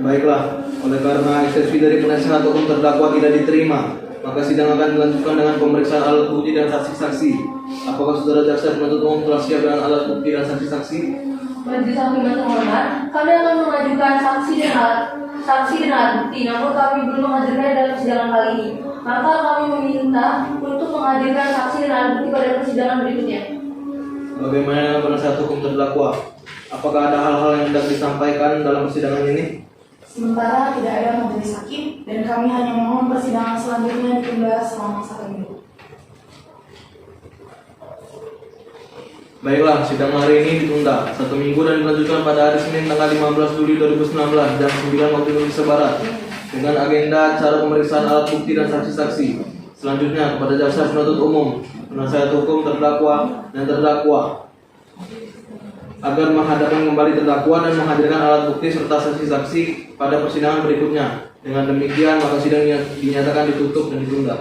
Baiklah, oleh karena eksepsi dari penasihat hukum terdakwa tidak diterima, maka sidang akan dilanjutkan dengan pemeriksaan alat bukti dan saksi-saksi. Apakah saudara jaksa penuntut umum telah siap dengan alat bukti dan saksi-saksi? Majelis Hakim yang terhormat, kami akan mengajukan saksi dan alat bukti, namun kami belum menghadirkannya dalam persidangan kali ini. Maka kami meminta untuk menghadirkan saksi dan alat bukti pada persidangan berikutnya. Bagaimana dengan penasihat hukum terdakwa? Apakah ada hal-hal yang hendak disampaikan dalam persidangan ini? Sementara tidak ada majelis hakim dan kami hanya mohon persidangan selanjutnya ditunda selama 1 minggu. Baiklah, sidang hari ini ditunda 1 minggu dan dilanjutkan pada hari Senin tanggal 15 Juli 2019 jam 9 waktu Indonesia Barat. dengan agenda cara pemeriksaan alat bukti dan saksi-saksi. Selanjutnya kepada jaksa penuntut umum, penasihat hukum terdakwa dan terdakwa agar menghadapkan kembali terdakwa dan menghadirkan alat bukti serta saksi-saksi pada persidangan berikutnya. Dengan demikian maka sidang dinyatakan ditutup dan ditunda.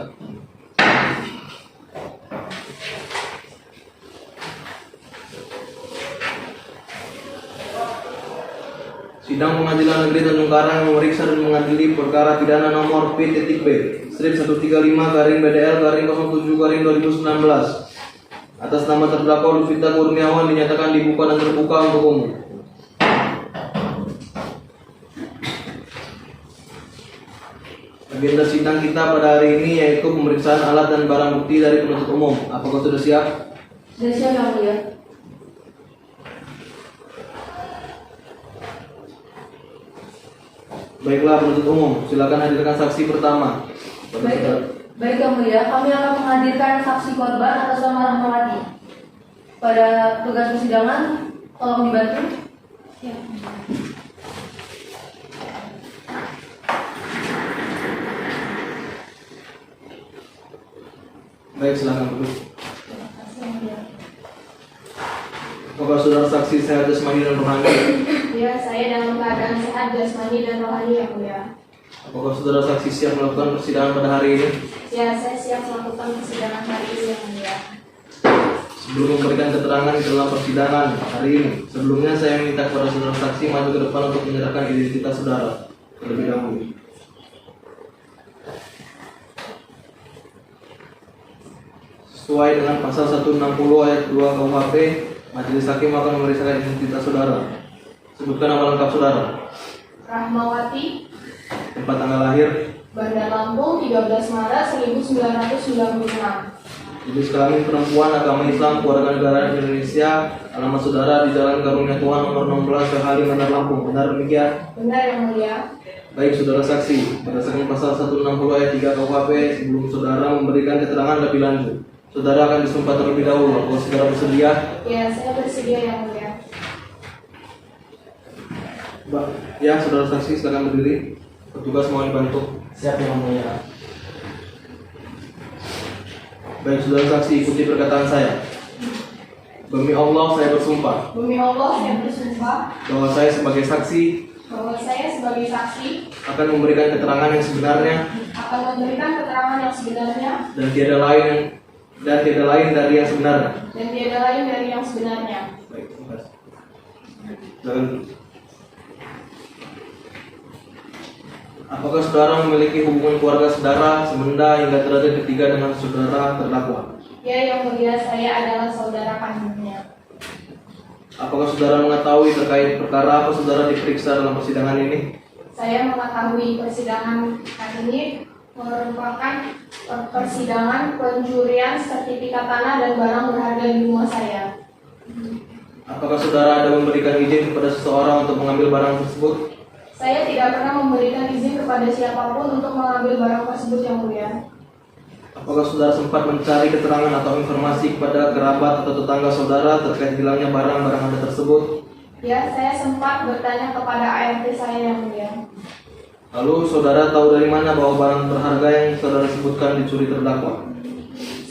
Sidang Pengadilan Negeri Tanjung Karang memeriksa dan mengadili perkara pidana nomor P.B. strip 135-BDL-07-2019 atas nama terdakwa Lufita Kurniawan dinyatakan dibuka dan terbuka untuk umum. Agenda sidang kita pada hari ini yaitu pemeriksaan alat dan barang bukti dari penuntut umum. Apakah sudah siap? Sudah siap Yang Mulia. Baiklah penuntut umum, silakan hadirkan saksi pertama. Baik Yang Mulia, kami akan menghadirkan saksi korban atas nama Rahmawati. Pada tugas persidangan, tolong dibantu. Ya. Baik, silakan duduk. Apakah saudara saksi sehat jasmani dan rohani? Ya, saya dalam keadaan sehat jasmani dan rohani yang mulia. Apakah saudara saksi siap melakukan persidangan pada hari ini? Ya, saya siap melakukan persidangan hari ini yang mulia. Sebelum memberikan keterangan di dalam persidangan hari ini, sebelumnya saya minta kepada saudara saksi maju ke depan untuk menyerahkan identitas saudara terlebih dahulu. Sesuai dengan pasal 160 ayat 2 KUHP, Majelis Hakim akan memeriksakan identitas saudara. Sebutkan nama lengkap saudara. Rahmawati, Tempat tanggal lahir. Bandar Lampung, 13 Maret 1996. Jenis kelamin perempuan, agama Islam, keluarga negara Indonesia. Alamat saudara di Jalan Karunia Tuhan nomor 16 Halim Bandar Lampung. Benar demikian? Benar yang mulia. Baik saudara saksi, berdasarkan pasal 160 ayat 3 KUHP, sebelum saudara memberikan keterangan lebih lanjut, saudara akan disumpah terlebih dahulu. Apakah saudara bersedia? Ya, saya bersedia yang mulia. Ya, saudara saksi silakan berdiri. Petugas mohon dibantu. Siap yang mulia. Baik saudara saksi, ikuti perkataan saya. Demi Allah saya bersumpah Demi Allah, saya bersumpah bahwa saya sebagai saksi bahwa saya sebagai saksi akan memberikan keterangan yang sebenarnya akan memberikan keterangan yang sebenarnya dan tiada lain dari yang sebenarnya. dan tiada lain dari yang sebenarnya. Baik, terima kasih. Silakan. Apakah saudara memiliki hubungan keluarga saudara, semenda hingga derajat ketiga dengan saudara terdakwa? Ya, yang mulia, saya adalah saudara kandungnya. Apakah saudara mengetahui terkait perkara apa saudara diperiksa dalam persidangan ini? Saya mengetahui persidangan kali ini merupakan persidangan pencurian sertifikat tanah dan barang berharga di rumah saya. Apakah saudara ada memberikan izin kepada seseorang untuk mengambil barang tersebut? Saya tidak pernah memberikan izin kepada siapapun untuk mengambil barang tersebut yang mulia. Apakah saudara sempat mencari keterangan atau informasi kepada kerabat atau tetangga saudara terkait hilangnya barang-barang Anda tersebut? Ya, saya sempat bertanya kepada ART saya yang mulia. Lalu saudara tahu dari mana bahwa barang berharga yang saudara sebutkan dicuri terdakwa?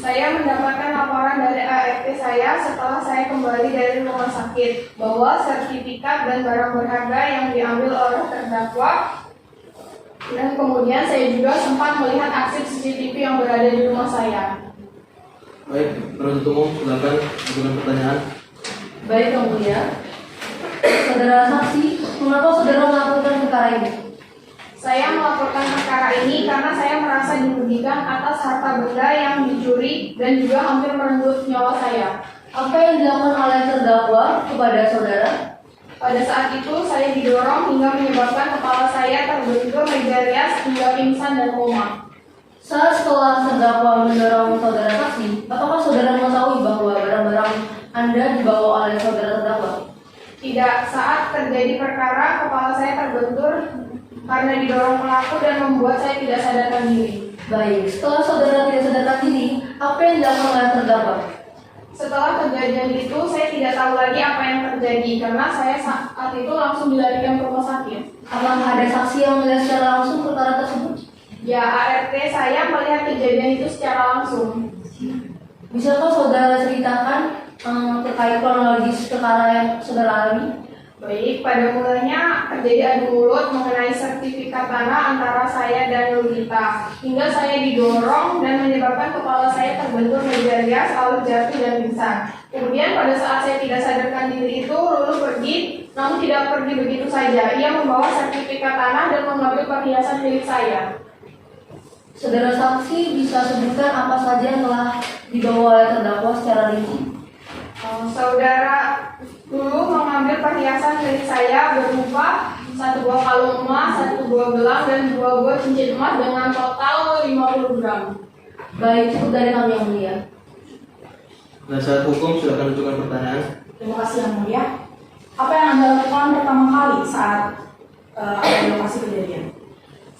Saya mendapatkan laporan dari ART saya setelah saya kembali dari rumah sakit bahwa sertifikat dan barang berharga yang diambil oleh terdakwa, dan kemudian saya juga sempat melihat arsip CCTV yang berada di rumah saya. Baik, penuntut umum silakan ajukan pertanyaan. Baik Yang Mulia. Saudara saksi, mengapa saudara melakukan perkara ini? Saya melaporkan perkara ini karena saya merasa dirugikan atas harta benda yang dicuri dan juga hampir merenggut nyawa saya. Apa yang dilakukan oleh terdakwa kepada saudara? Pada saat itu saya didorong hingga menyebabkan kepala saya terbentur meja rias hingga pingsan dan koma. Saat setelah terdakwa mendorong saudara saksi, apakah saudara mengetahui bahwa barang-barang Anda dibawa oleh saudara terdakwa? Tidak, saat terjadi perkara kepala saya terbentur karena didorong pelaku dan membuat saya tidak sadarkan diri. Baik, setelah saudara tidak sadarkan diri, apa yang dilakukan oleh terdakwa? Setelah kejadian itu, saya tidak tahu lagi apa yang terjadi karena saya saat itu langsung dilarikan ke rumah sakit. Apakah ada saksi yang melihat secara langsung perkara tersebut? Ya, ART saya melihat kejadian itu secara langsung. Bisakah saudara ceritakan terkait kronologis perkara yang saudara alami? Baik, pada mulanya terjadi adu mulut mengenai sertifikat tanah antara saya dan Lulita. Hingga saya didorong dan menyebabkan kepala saya terbentur meja rias lalu jatuh dan pingsan. Kemudian pada saat saya tidak sadarkan diri itu, Lulu pergi, namun tidak pergi begitu saja. Ia membawa sertifikat tanah dan mengambil perhiasan milik saya. Saudara saksi bisa sebutkan apa saja yang telah dibawa oleh terdakwa secara rinci? Saudara dulu mengambil perhiasan milik saya berupa 1 buah kalung emas, 1 buah gelang, dan 2 buah cincin emas dengan total 50 gram. Baik, cukup dari kami yang mulia. Penasihat hukum silakan ajukan pertanyaan. Terima kasih yang mulia. Apa yang Anda lakukan pertama kali saat ada di lokasi kejadian?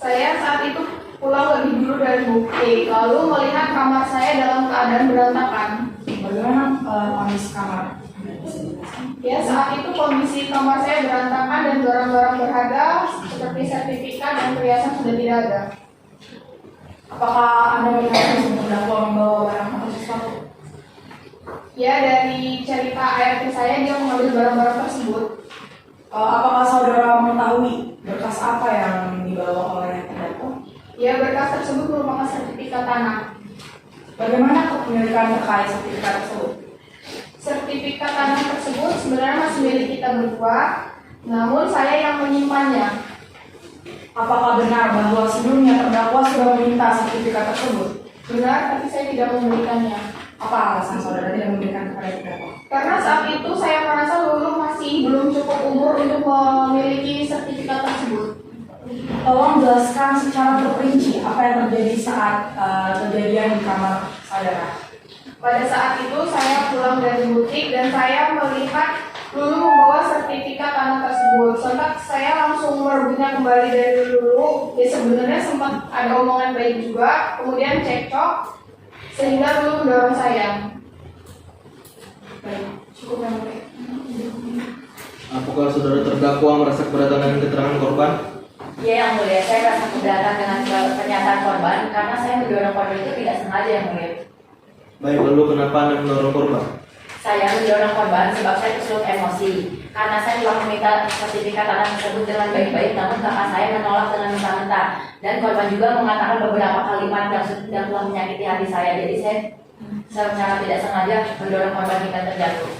Saya saat itu pulang lebih dulu dari bukti, lalu melihat kamar saya dalam keadaan berantakan. Bagaimana kondisi kamar? Ya, saat itu kondisi kamar saya berantakan dan barang-barang berharga seperti sertifikat dan perhiasan sudah tidak ada. Apakah Anda melihat terdakwa membawa barang atau sesuatu? Ya, dari cerita ART saya dia mengambil barang-barang tersebut. Apakah saudara mengetahui berkas apa yang dibawa oleh terdakwa? Ya, berkas tersebut merupakan sertifikat tanah. Bagaimana kepemilikan terkait sertifikat tersebut? Sertifikat tanah tersebut sebenarnya masih milik kita berdua, namun saya yang menyimpannya. Apakah benar bahwa sebelumnya terdakwa sudah meminta sertifikat tersebut? Benar, tapi saya tidak memberikannya. Apa alasan saudara tidak memberikan kepada terdakwa? Karena saat itu saya merasa Lulu masih belum cukup umur untuk memiliki sertifikat tersebut. Tolong jelaskan secara terperinci apa yang terjadi saat kejadian di kamar saudara. Pada saat itu saya pulang dari butik dan saya melihat Lulu membawa sertifikat tanah tersebut. Sontak saya langsung merebutnya kembali dari Lulu. Ya, sebenarnya sempat ada omongan baik juga, kemudian cekcok sehingga Lulu mendorong saya. Baik, cukup yang mulia. Apakah saudara terdakwa merasa keberatan dengan keterangan korban? Ya yang mulia, saya merasa keberatan dengan pernyataan korban karena saya mendorong korban itu tidak sengaja yang mulia. Baik, lalu kenapa Anda mendorong korban? Saya mendorong korban sebab saya kesulut emosi karena saya telah meminta sertifikat tanah tersebut dengan baik-baik, namun kakak saya menolak dengan mentah-mentah dan korban juga mengatakan beberapa kalimat yang telah menyakiti hati saya. Jadi saya secara tidak sengaja mendorong korban hingga terjatuh.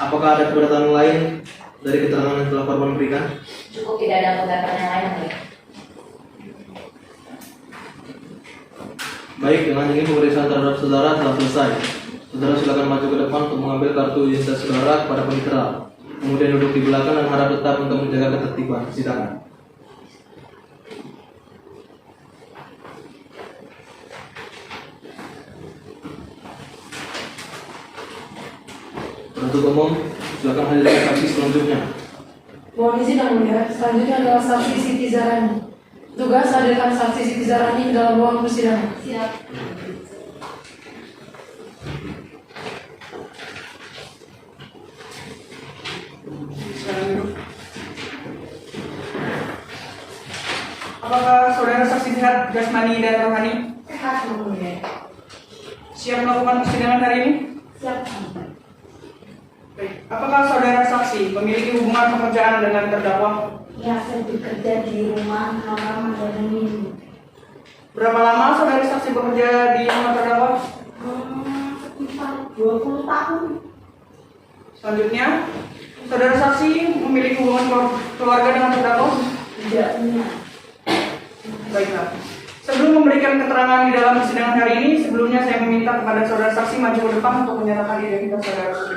Apakah ada keberatan lain dari keterangan yang telah korban berikan? Cukup tidak ada keberatan yang lain yang mulia. Baik, dengan ini pemeriksaan terhadap saudara telah selesai. Saudara silakan maju ke depan untuk mengambil kartu identitas saudara kepada penitera. Kemudian duduk di belakang dan harap tetap untuk menjaga ketertiban persidangan. Penuntut umum, silakan hadirkan saksi selanjutnya. Mohon izin yang mulia, selanjutnya adalah saksi Siti Zarani. Tugas hadirkan saksi Siti Zarani dalam ruang persidangan. Siap. Apakah saudara saksi sehat jasmani dan rohani? Sehat yang mulia. Siap melakukan persidangan hari ini? Siap. Baik. Apakah saudara saksi memiliki hubungan pekerjaan dengan terdakwa? Ya, saya bekerja di rumah Mama dan Mimi. Berapa lama saudara saksi bekerja di rumah terdakwa? Sekitar 20 tahun. Selanjutnya, saudara saksi memiliki hubungan keluarga dengan terdakwa? Tidak punya. Baiklah. Sebelum memberikan keterangan di dalam persidangan hari ini, sebelumnya saya meminta kepada saudara saksi maju ke depan untuk menyatakan identitas saudara saksi.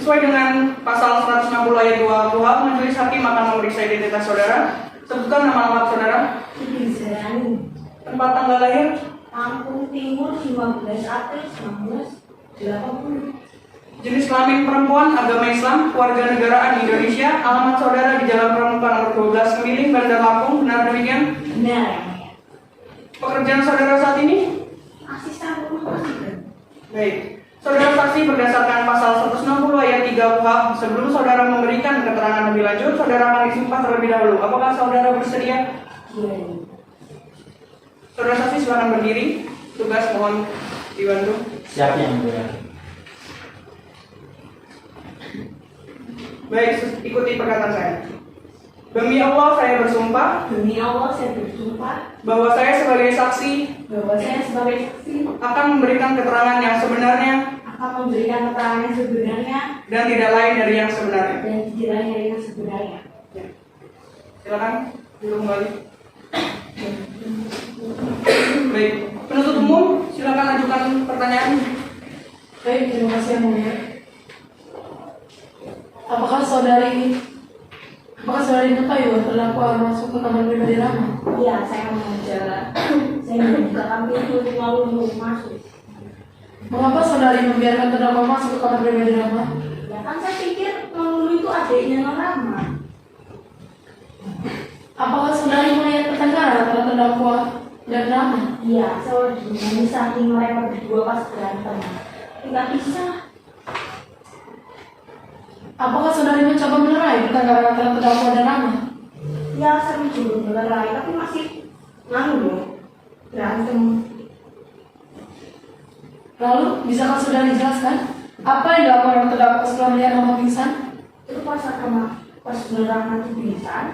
Sesuai dengan pasal 160 ayat 2 KUHP, majelis hakim akan memeriksa identitas saudara. Sebutkan nama lengkap saudara. Siti Zarani. Tempat tanggal lahir, Lampung Timur 15 April Jenis kelamin perempuan, agama Islam, keluarga negaraan Indonesia, alamat saudara di Jalan Pramuka nomor 12 Kemiling, Bandar Lampung, benar demikian? Benar yang mulia. Pekerjaan saudara saat ini? Asisten rumah tangga. Baik. Saudara saksi berdasarkan pasal 160 ayat 3 KUHP, sebelum saudara memberikan keterangan lebih lanjut, saudara akan disumpah terlebih dahulu. Apakah saudara bersedia? Iya. Saudara saksi silakan berdiri. Tugas mohon dibantu. Siap yang mulia. Baik, ikuti perkataan saya. Demi Allah saya bersumpah Demi Allah saya bersumpah bahwa saya sebagai saksi bahwa saya sebagai saksi akan memberikan keterangan yang sebenarnya akan memberikan keterangan yang sebenarnya dan tidak lain dari yang sebenarnya. dan tidak lain dari yang sebenarnya. Silakan duduk kembali. Baik, penuntut umum silakan ajukan pertanyaan. Baik, terima kasih yang mulia. Apakah saudari mengetahui terdakwa masuk ke kamar pribadi Rama? Iya, saya mengajar. Saya membukakan pintu untuk lalu masuk. Mengapa saudari membiarkan terdakwa masuk ke kamar pribadi Rama? Ya kan saya pikir Lulu itu adiknya Non Rama. Apakah saudari melihat pertengkaran antara terdakwa dan Rama? Iya, saya lagi saking mereka berdua pas berantem. Tidak bisa. Apakah saudari mencoba melerai pertengkaran antara terdakwa dan Rama? Ya, saya mencoba melerai, tapi masih berantem. Lalu, bisakah saudari jelaskan apa yang dilakukan oleh terdakwa setelah melihat Rama pingsan? Itu pas Rama itu pingsan,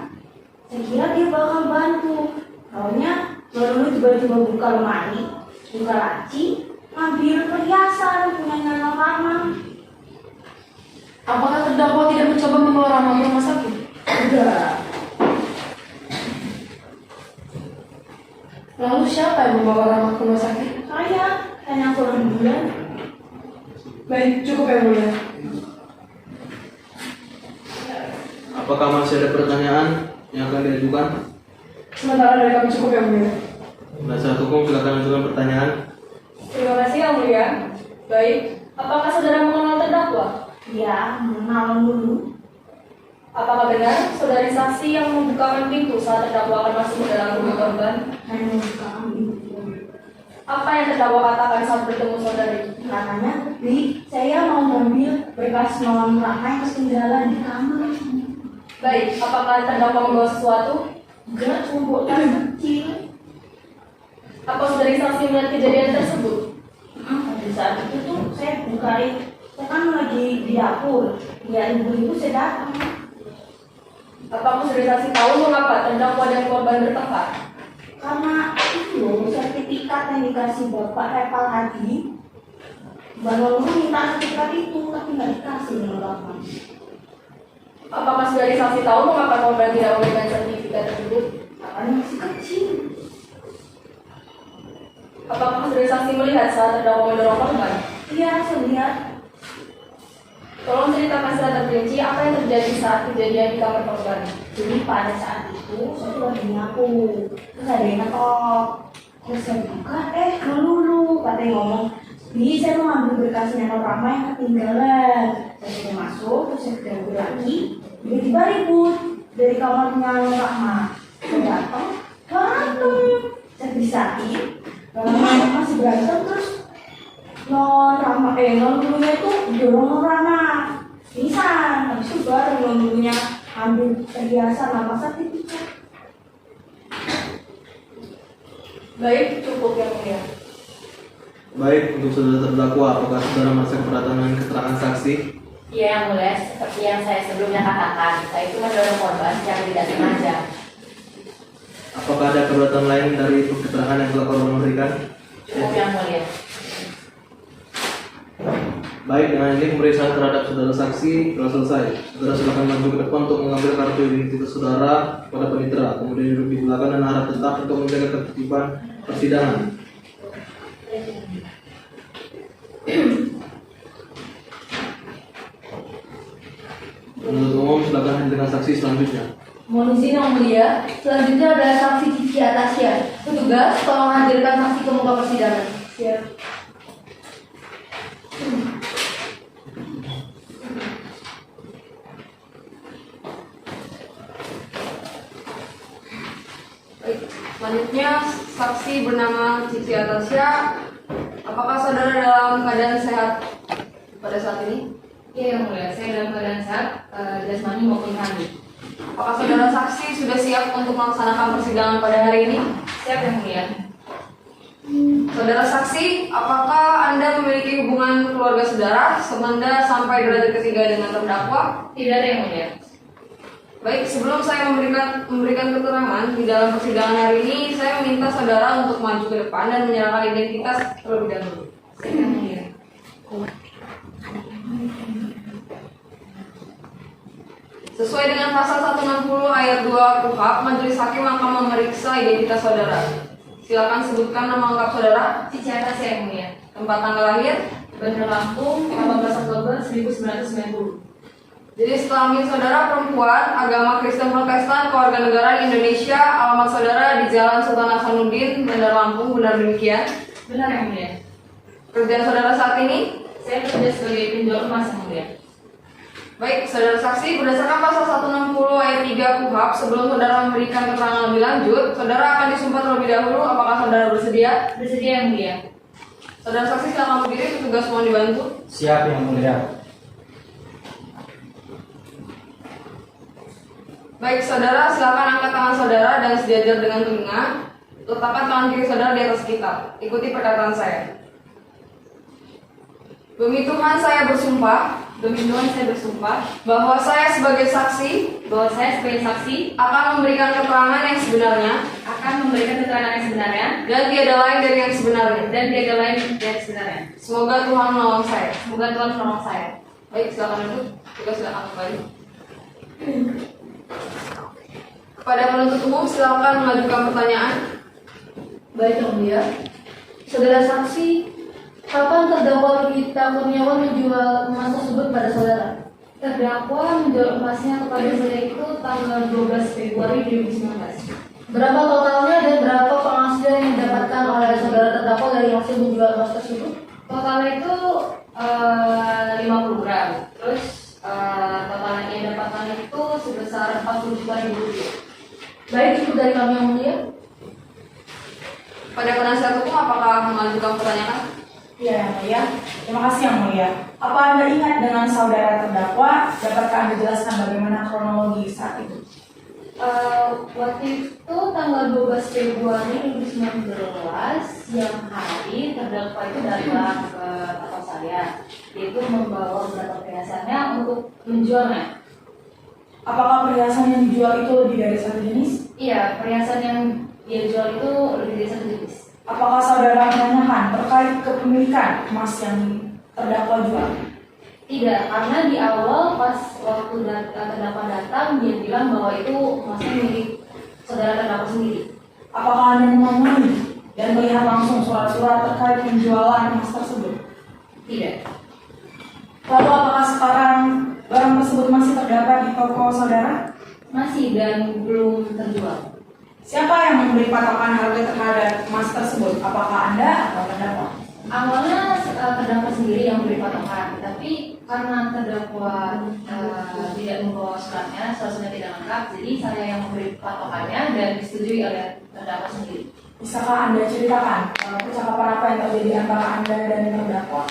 saya kira dia bakal bantu. Taunya Lulu tiba-tiba buka lemari, buka laci, ngambil perhiasan punya Non Rama. Apakah terdakwa tidak mencoba membawa Rama ke rumah sakit? Enggak. Lalu siapa yang membawa Rama ke rumah sakit? Saya hanya seorang bulan. Baik, cukup yang mulia. Apakah masih ada pertanyaan yang akan diajukan? Sementara dari kami cukup yang mulia. Penasihat hukum silakan ajukan pertanyaan. Terima kasih yang mulia. Baik, apakah saudara mengenal terdakwa? Ya, mengenal dulu. Apakah benar saudari saksi yang membukakan pintu saat terdakwa akan masuk ke dalam rumah korban? Hanya membukakan pintu. Apa yang terdakwa katakan saat bertemu saudari? Katanya, saya mau ngambil berkas Non Rama yang ketinggalan di kamar. Baik, apakah terdakwa membawa sesuatu? Enggak, cuma botol kecil. Apa saudari saksi melihat kejadian tersebut? Pada saat itu tuh saya bukain, saya kan lagi di dapur. Ya, ibu-ibu saya datang. Apakah saudari saksi tahu mengapa terdakwa dan korban bertengkar? Karena itu loh, sertifikat yang dikasih Bapak Repal Hadi. Mbak Lulu minta sertifikat itu, tapi nggak dikasih dengan Bapak. Apakah saudari saksi tahu mengapa korban tidak memberikan sertifikat tersebut? Karena masih kecil. Apakah saudari saksi melihat saat terdakwa mendorong korban? Iya, saya lihat. Tolong ceritakan secara terperinci apa yang terjadi saat kejadian di kamar korban. Jadi pada saat itu saya tuh lagi nyapu, terus ada yang ngetok. Terus saya buka, Lulu katanya ngomong, Bi, saya mau ambil berkasnya Non Rama yang ketinggalan. Saya sudah masuk, terus saya ambil lagi, tiba-tiba ribut dari kamarnya Non Rama. Saya datang, saya pisahin, masih berantem terus Non Lulunya itu dorong Non Rama pingsan. Habis itu baru Non Lulunya ambil perhiasan sama sertifikat. Baik, cukup yang mulia. Baik, untuk saudara terdakwa, apakah saudara merasa keberatan dengan keterangan saksi? Iya yang mulia, seperti yang saya sebelumnya katakan, saya itu mendorong korban secara tidak sengaja. Apakah ada keberatan lain dari keterangan yang telah korban memberikan? Cukup yang mulia. Baik, dengan ini pemeriksaan terhadap saudara saksi telah selesai. Saudara silakan maju ke depan untuk mengambil kartu identitas saudara pada penitra, kemudian duduk di belakang dan harap tetap untuk menjaga ketertiban persidangan. Penuntut umum silakan hadirkan saksi selanjutnya. Mohon izin yang mulia, selanjutnya adalah saksi Cici Atasya. Petugas, tolong hadirkan saksi ke muka persidangan. Siap. Selanjutnya, saksi bernama Cici Atasya. Apakah saudara dalam keadaan sehat pada saat ini? Iya, Yang Mulia. Saya dalam keadaan sehat, jasmani maupun rohani. Apakah saudara saksi sudah siap untuk melaksanakan persidangan pada hari ini? Siap, Yang Mulia. Saudara saksi, apakah Anda memiliki hubungan keluarga saudara semanda sampai derajat ketiga dengan terdakwa? Tidak ada, Yang Mulia. Baik, sebelum saya memberikan keterangan di dalam persidangan hari ini, saya meminta saudara untuk maju ke depan dan menyerahkan identitas terlebih dahulu. Siap, Yang Mulia. Sesuai dengan pasal 160 ayat 2 KUHP, Majelis Hakim akan memeriksa identitas saudara. Silakan sebutkan nama lengkap saudara, Cici Atasya, Yang Mulia. tempat tanggal lahir. Bandar Lampung, 18 Oktober 1990. Jadi kelamin saudara perempuan, agama Kristen Protestan, kewarganegaraan Indonesia, alamat saudara di Jalan Sultan Hasanuddin, Bandar Lampung, benar demikian? Benar, Yang Mulia. Kerjaan saudara saat ini? Saya bekerja sebagai penjual emas, Yang Mulia. Baik, saudara saksi, berdasarkan pasal 160 ayat 3 KUHP, sebelum saudara memberikan keterangan lebih lanjut, saudara akan disumpah terlebih dahulu. Apakah saudara bersedia? Bersedia, Yang Mulia. Saudara saksi silakan berdiri, petugas mohon dibantu. Siap Yang Mulia. Baik, saudara silakan angkat tangan saudara dan sejajar dengan telinga. Letakkan tangan kiri saudara di atas kitab. Ikuti perkataan saya. Demi Tuhan saya bersumpah bahwa saya sebagai saksi akan memberikan keterangan yang sebenarnya dan tiada lain dari yang sebenarnya. Semoga Tuhan menolong saya. Baik, silakan duduk. Juga silakan kembali. Pada penuntut umum silakan mengajukan pertanyaan. Baik, Yang Mulia. Saudara saksi, kapan terdakwa Gita Kurniawan menjual emas tersebut pada saudara? Terdakwa menjual emasnya kepada saya itu tanggal 12 Februari 2019. Berapa totalnya dan berapa penghasilan yang didapatkan oleh saudara terdakwa dari hasil menjual emas tersebut? Totalnya itu 50 gram. Terus totalnya yang didapatkan itu sebesar 40 juta rupiah. Baik, itu dari kami, Yang Mulia. Pada penasihat hukum apakah mengajukan pertanyaan? Iya, Yang Mulia. Terima kasih, Yang Mulia. Apa Anda ingat dengan saudara terdakwa? Dapatkah Anda jelaskan bagaimana kronologi saat itu? Waktu itu tanggal 12 Februari 2019 siang hari terdakwa itu datang ke tempat saya, yaitu membawa beberapa perhiasannya untuk menjualnya. Apakah perhiasan yang dijual itu lebih dari satu jenis? Iya, perhiasan yang dia jual itu lebih dari satu jenis. Apakah saudara menanyakan terkait kepemilikan emas yang terdakwa jual? Tidak, karena di awal pas waktu terdakwa datang dia bilang bahwa itu emasnya milik saudara terdakwa sendiri. Apakah Anda menemui dan melihat langsung surat-surat terkait penjualan emas tersebut? Tidak. Lalu apakah sekarang barang tersebut masih terdapat di toko saudara? Masih dan belum terjual. Siapa yang memberi patokan harga terhadap emas tersebut? Apakah Anda atau terdakwa? Awalnya terdakwa sendiri yang memberi patokan, tapi karena terdakwa tidak membawa suratnya tidak lengkap, jadi saya yang memberi patokannya dan disetujui oleh terdakwa sendiri. Bisakah Anda ceritakan percakapan apa yang terjadi antara Anda dan terdakwa?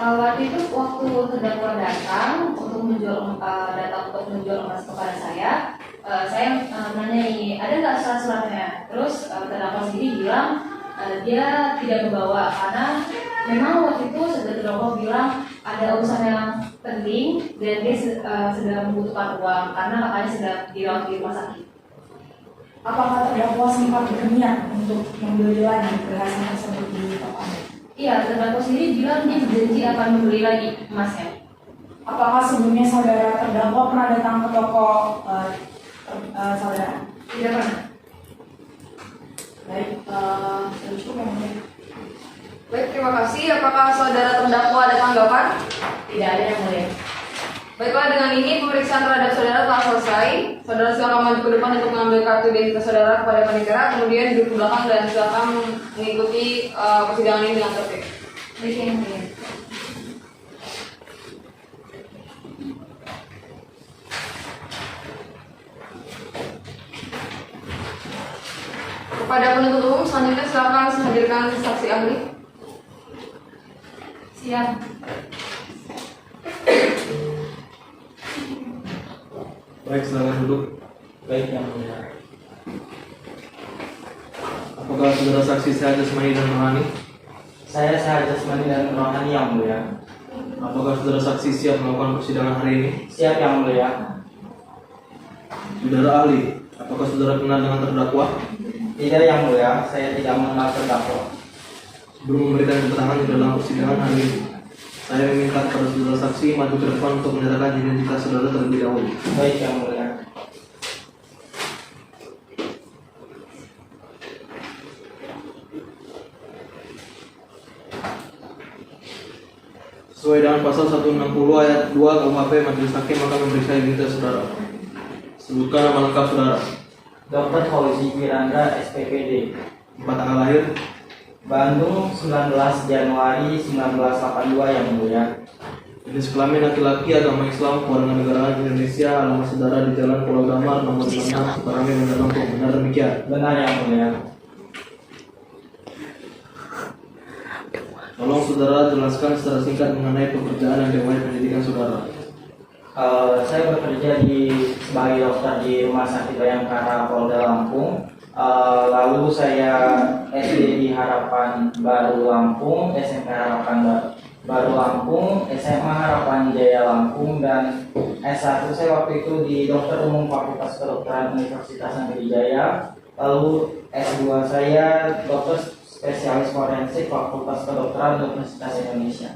Waktu itu waktu terdakwa datang untuk menjual emas kepada saya menanyai ada nggak surat-suratnya. Terus terdakwa sendiri bilang dia tidak membawa karena memang waktu itu terdakwa bilang ada urusan yang penting dan dia sedang membutuhkan uang karena kakaknya sedang dirawat di rumah sakit. Apakah terdakwa sempat berniat untuk membeli lagi perhiasan tersebut di toko Anda? Iya, terdakwa sendiri bilang dia berjanji akan membeli lagi emasnya. Apakah sebelumnya saudara terdakwa pernah datang ke toko saudara? Tidak pernah. Baik, cukup Yang Mulia. Baik, terima kasih. Apakah saudara terdakwa ada tanggapan? Tidak ada, Yang Mulia. Baiklah, dengan ini pemeriksaan terhadap saudara telah selesai. Saudara silakan maju ke depan untuk mengambil kartu identitas saudara kepada panitia, kemudian duduk ke belakang dan silakan mengikuti persidangan ini dengan tertib. Baik, Yang Mulia. Pada penuntut umum, selanjutnya silakan hadirkan saksi ahli. Siap. Baik, silakan duduk. Baik yang mulia. Apakah saudara saksi sehat jasmani dan rohani? Saya sehat jasmani dan rohani yang mulia. Apakah saudara saksi siap melakukan persidangan hari ini? Siap yang mulia. Saudara ahli, apakah saudara kenal dengan terdakwa? Tidak yang mulia, saya tidak mengenal terdakwa. Sebelum memberikan keterangan di dalam persidangan hari ini, saya meminta kepada saudara saksi maju ke depan untuk menyatakan identitas saudara terlebih dahulu. Baik yang mulia. Sesuai dengan pasal 160 ayat 2 KUHP, Majelis Hakim akan memeriksa identitas saudara. Sebutkan nama lengkap saudara. Dr. Fauzi Wirandra, SPPD. Tempat tanggal lahir, Bandung, 19 Januari 1982 yang mulia. jenis kelamin laki-laki, agama Islam, kewarganegaraan Indonesia, alamat saudara di Jalan Pulau Damar, nomor 56, Sukarame, Bandar Lampung. Benar demikian? Benar yang mulia. Tolong saudara jelaskan secara singkat mengenai pekerjaan dan riwayat pendidikan saudara. Saya bekerja sebagai dokter di Rumah Sakit Bayangkara Polda Lampung. Lalu saya SD di Harapan Baru Lampung, SMP Harapan Baru Lampung, SMA Harapan Jaya Lampung, dan S1 saya waktu itu di Dokter Umum Fakultas Kedokteran Universitas Negeri Jaya. Lalu S2 saya dokter spesialis forensik Fakultas Kedokteran Universitas Indonesia.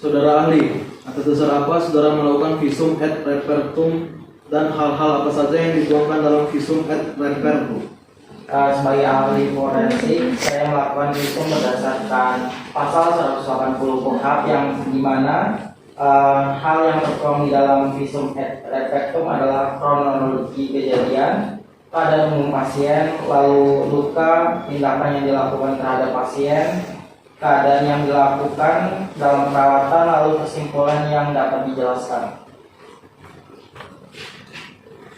Saudara ahli, atas dasar apa saudara melakukan visum et repertum dan hal-hal apa saja yang dituangkan dalam visum et repertum? Sebagai ahli forensik, saya melakukan visum berdasarkan pasal 180 KUHP yang dimana hal yang tertuang di dalam visum et repertum adalah kronologi kejadian, keadaan umum pasien, lalu luka, tindakan yang dilakukan terhadap pasien, keadaan yang dilakukan dalam perawatan, lalu kesimpulan yang dapat dijelaskan.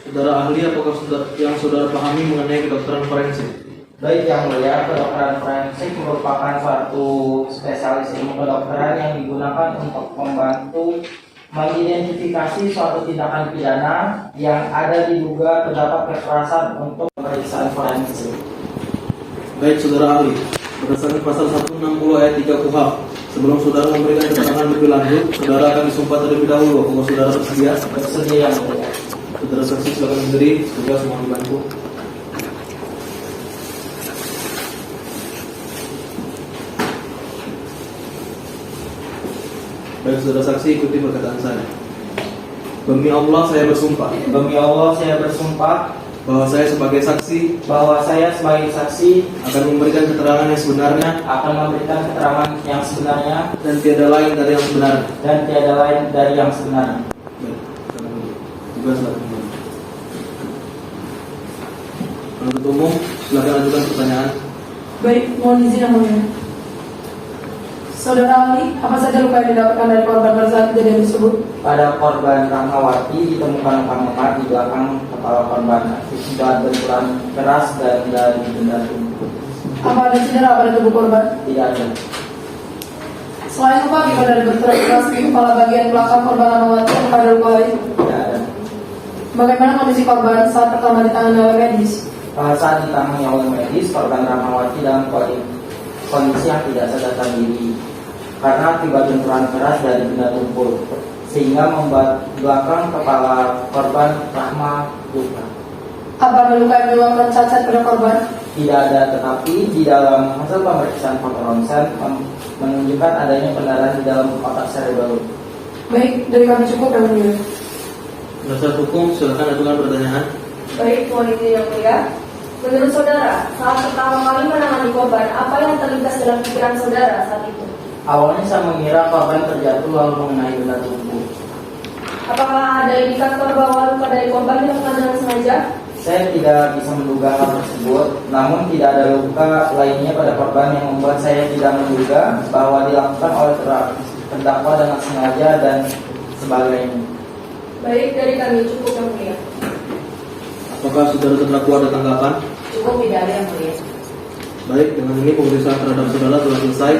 Saudara ahli, apakah yang saudara pahami mengenai kedokteran forensik? Baik yang mulia, kedokteran forensik merupakan suatu spesialis ilmu kedokteran yang digunakan untuk membantu mengidentifikasi suatu tindakan pidana yang ada diduga terdapat kekerasan untuk pemeriksaan forensik. Baik saudara ahli, berdasarkan pasal 160 ayat 3 KUHP, sebelum saudara memberikan keterangan lebih lanjut, saudara akan disumpah terlebih dahulu. Apakah saudara bersedia? Bersedia yang mulia. Saudara saksi silakan berdiri, tugas mohon dibantu. Baik saudara saksi, ikuti perkataan saya. Demi Allah saya bersumpah Demi Allah saya bersumpah bahwa saya sebagai saksi akan memberikan keterangan yang sebenarnya dan tiada lain dari yang sebenarnya. Baik, tugas silakan kembali. Penuntut umum, silakan ajukan pertanyaan. Baik, mohon izin yang mulia. Saudara ahli, apa saja luka yang didapatkan dari korban pada saat kejadian tersebut? Pada korban Rahmawati ditemukan luka-luka di belakang kepala korban akibat benturan keras dan dari benda tubuh. Apa ada cedera pada tubuh korban? Tidak ada. Selain luka akibat dari benturan keras di kepala bagian belakang korban Rahmawati, apa ada luka lain? Tidak ada. Bagaimana kondisi korban saat pertama ditangani oleh medis? Saat ditangani oleh medis, korban Rahmawati dalam kondisi yang tidak sadarkan diri karena akibat benturan keras dari benda tumpul, sehingga membuat belakang kepala korban Rahma luka. Apa ada luka yang menyebabkan cacat pada korban? Tidak ada, tetapi di dalam hasil pemeriksaan foto ronsen menunjukkan adanya pendarahan di dalam otak cerebellum. Baik, dari kami cukup yang mulia. Penasihat hukum, silakan ajukan pertanyaan. Baik, mohon izin yang mulia. Menurut saudara, saat pertama kali menangani korban, apa yang terlintas dalam pikiran saudara saat itu? Awalnya saya mengira korban terjatuh lalu mengenai benda tubuh. Apakah ada indikator bahwa luka dari korban dilakukan dengan sengaja? Saya tidak bisa menduga hal tersebut, namun tidak ada luka lainnya pada korban yang membuat saya tidak menduga bahwa dilakukan oleh terdakwa dengan sengaja dan sebagainya. Baik, dari kami cukup yang mulia. Apakah saudara terdakwa ada tanggapan? Cukup tidak ada yang mulia. Baik, dengan ini pemeriksaan terhadap saudara telah selesai.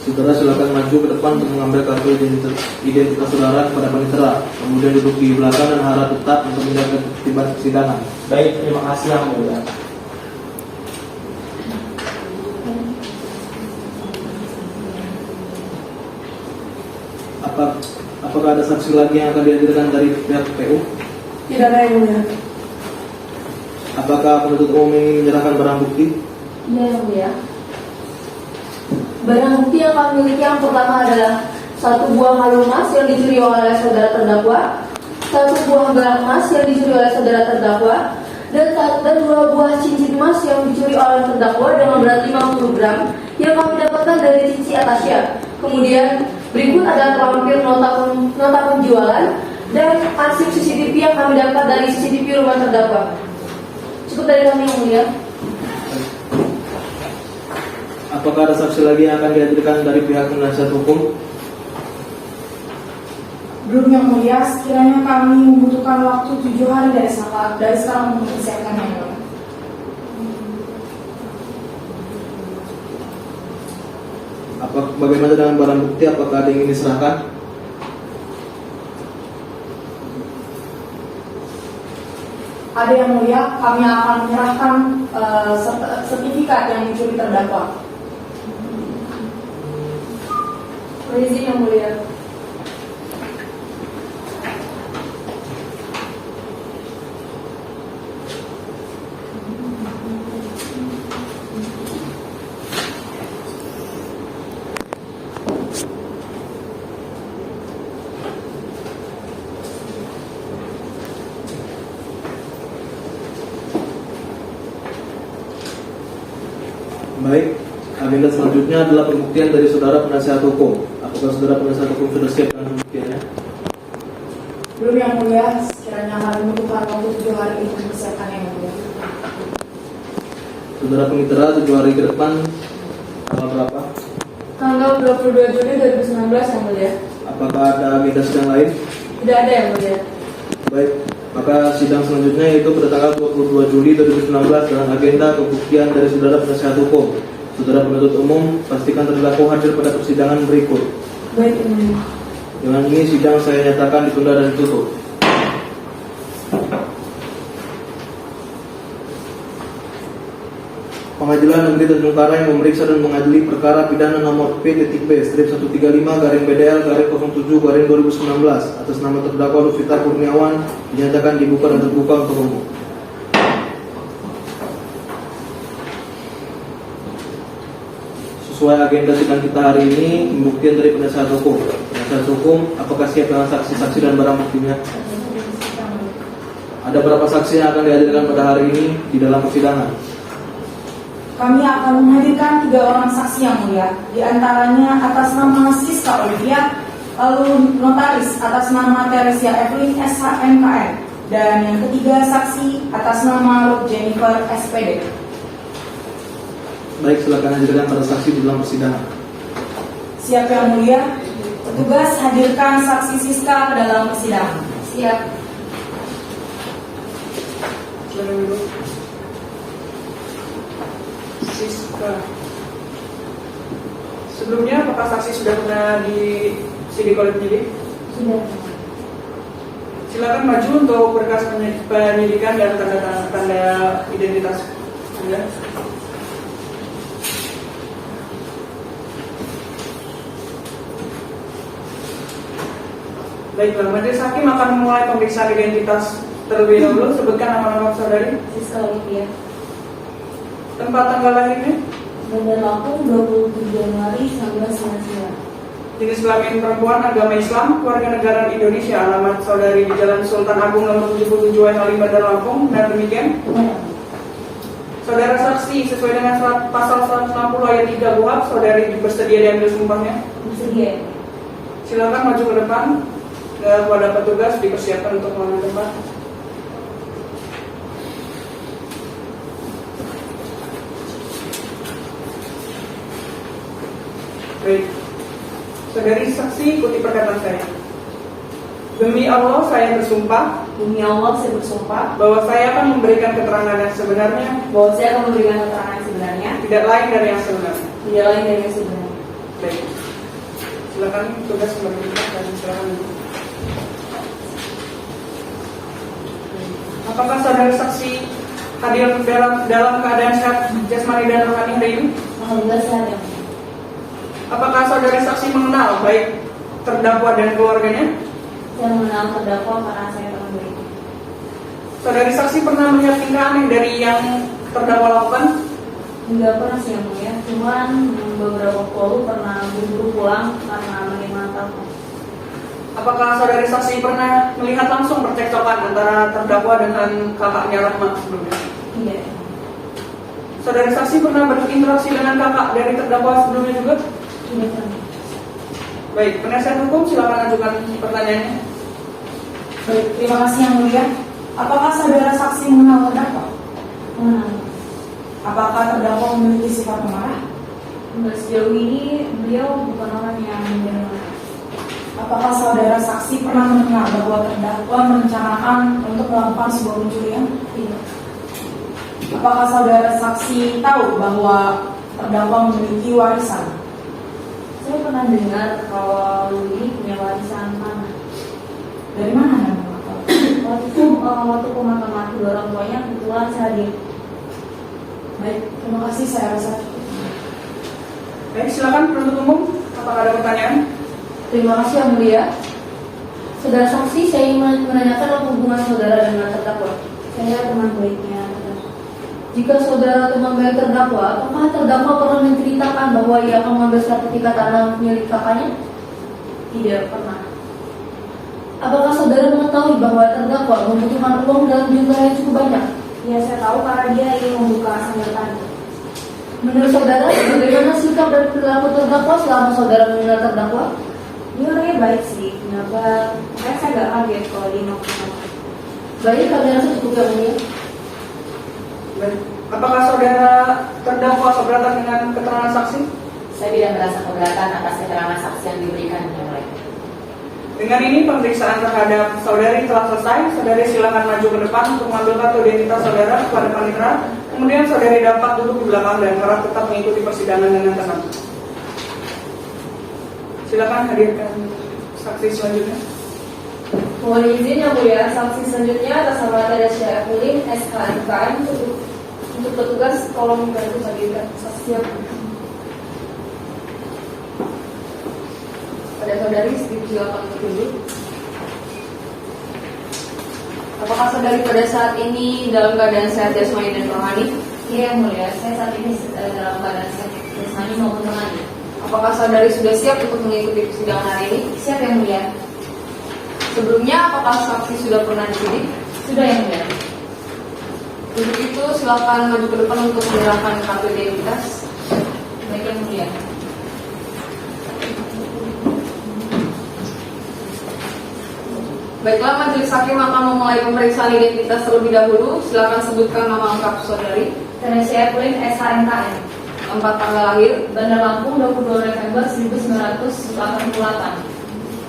Saudara silakan maju ke depan untuk mengambil kartu identitas saudara kepada panitera. Kemudian duduk di belakang dan harap tetap untuk menjaga ketertiban persidangan. Baik, terima kasih yang mulia. Apakah ada saksi lagi yang akan dihadirkan dari pihak PU? Tidak ada yang mulia. Apakah penuntut umum ingin menyerahkan barang bukti? Iya yang mulia. Barang bukti yang kami miliki yang pertama adalah satu buah kalung emas yang dicuri oleh saudara terdakwa, satu buah gelang emas yang dicuri oleh saudara terdakwa, dan dua buah cincin emas yang dicuri oleh terdakwa dengan berat 50 gram yang kami dapatkan dari cici Atasya. Kemudian berikut adalah terlampir nota penjualan dan arsip CCTV yang kami dapat dari CCTV rumah terdakwa. Cukup dari kami yang mulia. Apakah ada saksi lagi yang akan dihadirkan dari pihak penasihat hukum? Belum yang mulia, sekiranya kami membutuhkan waktu 7 hari dari sekarang untuk mempersiapkan yang mulia. Bagaimana dengan barang bukti? Apakah ada yang ingin diserahkan? Ada yang mulia, kami akan menyerahkan sertifikat yang dicuri terdakwa. Berizin yang mulia. Baik, agenda selanjutnya adalah pembuktian dari saudara penasihat hukum. Apakah saudara penasihat hukum sudah siap dengan pembuktiannya? Belum yang mulia, sekiranya kami membutuhkan waktu 7 hari untuk mempersiapkan yang mulia. Saudara penitera 7 hari ke depan tanggal berapa? Tanggal 22 Juli 2019 yang mulia. Apakah ada agenda sidang lain? Tidak ada yang mulia. Baik, maka sidang selanjutnya yaitu pada tanggal 22 Juli 2019 dengan agenda pembuktian dari saudara penasihat hukum. Saudara penuntut umum, pastikan terdakwa hadir pada persidangan berikut. Baik yang mulia. Dengan ini sidang saya nyatakan ditunda dan ditutup. Pengadilan Negeri Tanjung Karang memeriksa dan mengadili perkara pidana nomor P.B/135-BDL/07-2019 atas nama terdakwa Lufita Kurniawan dinyatakan dibuka dan terbuka untuk umum. Sesuai agenda sidang kita hari ini, pembuktian dari penasihat hukum. Penasihat hukum, apakah siap dengan saksi-saksi dan barang buktinya? Ada berapa saksi yang akan dihadirkan pada hari ini di dalam persidangan? Kami akan menghadirkan 3 orang saksi yang mulia, di antaranya atas nama Siska Olivia, lalu notaris atas nama Teresia Evelyn SHMKM, dan yang ketiga saksi atas nama Ruth Jennifer SPD. Baik, silakan hadirkan para saksi di dalam persidangan. Siap yang mulia, petugas hadirkan saksi Siska ke dalam persidangan. Siap. Silakan dulu. Siska. Sebelumnya apakah saksi sudah pernah di sidik oleh penyidik? Sudah. Silakan maju untuk berkas penyidikan dan tanda identitas Anda. Baiklah, majelis hakim akan memulai pemeriksaan identitas terlebih dahulu. Sebutkan nama-nama saudari. Siska Olivia. Tempat tanggal lahirnya. Bandar Lampung 27 Januari 1999. Jenis kelamin perempuan, agama Islam, keluarga negaraan Indonesia. Alamat saudari di Jalan Sultan Agung nomor 77 Halim Bandar Lampung. Dan demikian. Saudara saksi, sesuai dengan pasal 160 ayat 3 KUHP, saudari bersedia diambil sumpahnya? Bersedia. Silakan maju ke depan. Kepada petugas dipersiapkan untuk mengambil tempat. Baik, saudari saksi ikuti perkataan saya. Demi Allah saya bersumpah Demi Allah saya bersumpah bahwa saya akan memberikan keterangan yang sebenarnya, bahwa saya akan memberikan keterangan yang sebenarnya, tidak lain dari yang sebenarnya. tidak lain dari yang sebenarnya. Baik. Silakan tugas berikutnya dan silakan duduk. Apakah saudara saksi hadir dalam keadaan sehat jasmani dan rohani hari ini? Alhamdulillah sehat ya. Apakah saudara saksi mengenal baik terdakwa dan keluarganya? Saya mengenal terdakwa karena saya teman baik. Saudari saksi pernah melihat tingkah aneh dari yang terdakwa lakukan? Enggak pernah sih yang mulia, cuman beberapa waktu lalu pernah buru-buru pulang karena menerima telepon. Apakah saudari saksi pernah melihat langsung percekcokan antara terdakwa dengan kakaknya Rahmat sebelumnya? Iya. Saudari saksi pernah berinteraksi dengan kakak dari terdakwa sebelumnya juga? Tidak pernah. Baik, penasihat hukum silakan ajukan pertanyaannya. Baik, terima kasih yang mulia. Apakah saudara saksi mengenal terdakwa? Mengenal. Apakah terdakwa memiliki sifat pemarah? Enggak, sejauh ini beliau bukan orang yang mengenal. Apakah saudara saksi pernah mendengar bahwa terdakwa merencanakan untuk melakukan sebuah pencurian? Tidak. Apakah saudara saksi tahu bahwa terdakwa memiliki warisan? Saya pernah dengar kalau Luli punya warisan tanah. Dari mana Anda mengetahui? Waktu pemakaman kedua orang tuanya kebetulan saya hadir. Baik, terima kasih, saya rasa cukup. Baik, silakan penuntut umum. Apakah ada pertanyaan? Terima kasih yang mulia. Saudara saksi, saya ingin menanyakan hubungan saudara dengan terdakwa. Saya teman baiknya terdakwa. Jika saudara teman baik terdakwa, apakah terdakwa pernah menceritakan bahwa ia akan mengambil sertifikat tanah milik kakaknya? Tidak pernah. Apakah saudara mengetahui bahwa terdakwa membutuhkan uang dalam jumlah yang cukup banyak? Ya, saya tahu karena dia ingin membuka sandal tani. Menurut saudara, bagaimana sikap dan perilaku terdakwa selama saudara mengenal terdakwa? Dia orangnya baik sih, kenapa? Makanya saya gak kaget kalau dia ngomong. Baik, kami rasa cukup yang mulia. Baik. Apakah saudara terdakwa keberatan dengan keterangan saksi? Saya tidak merasa keberatan atas keterangan saksi yang diberikan yang mulia. Dengan ini pemeriksaan terhadap saudari telah selesai. Saudari silakan maju ke depan untuk mengambil kartu identitas saudara kepada panitera. Kemudian saudari dapat duduk di belakang dan harap tetap mengikuti persidangan dengan tenang. Silakan hadirkan saksi selanjutnya. Mohon izin yang mulia, saksi selanjutnya atas nama Teresia Evelyn, SKMKM untuk petugas tolong membantu hadirkan saksi yang pada saudari silakan untuk duduk. Apakah saudari pada saat ini dalam keadaan sehat jasmani dan rohani? Iya yang mulia, saya saat ini dalam keadaan sehat jasmani maupun rohani. Apakah saudari sudah siap untuk mengikuti persidangan hari ini? Siap yang mulia. Sebelumnya, apakah saksi sudah pernah disidik? Sudah yang mulia. Untuk itu, silakan maju ke depan untuk menyerahkan kartu identitas. Baik yang mulia. Baiklah, majelis hakim akan memulai pemeriksaan identitas terlebih dahulu. Silakan sebutkan nama lengkap saudari. Teresia Evelyn, SHMKM. Tempat tanggal lahir, Bandar Lampung, 22 November 1988.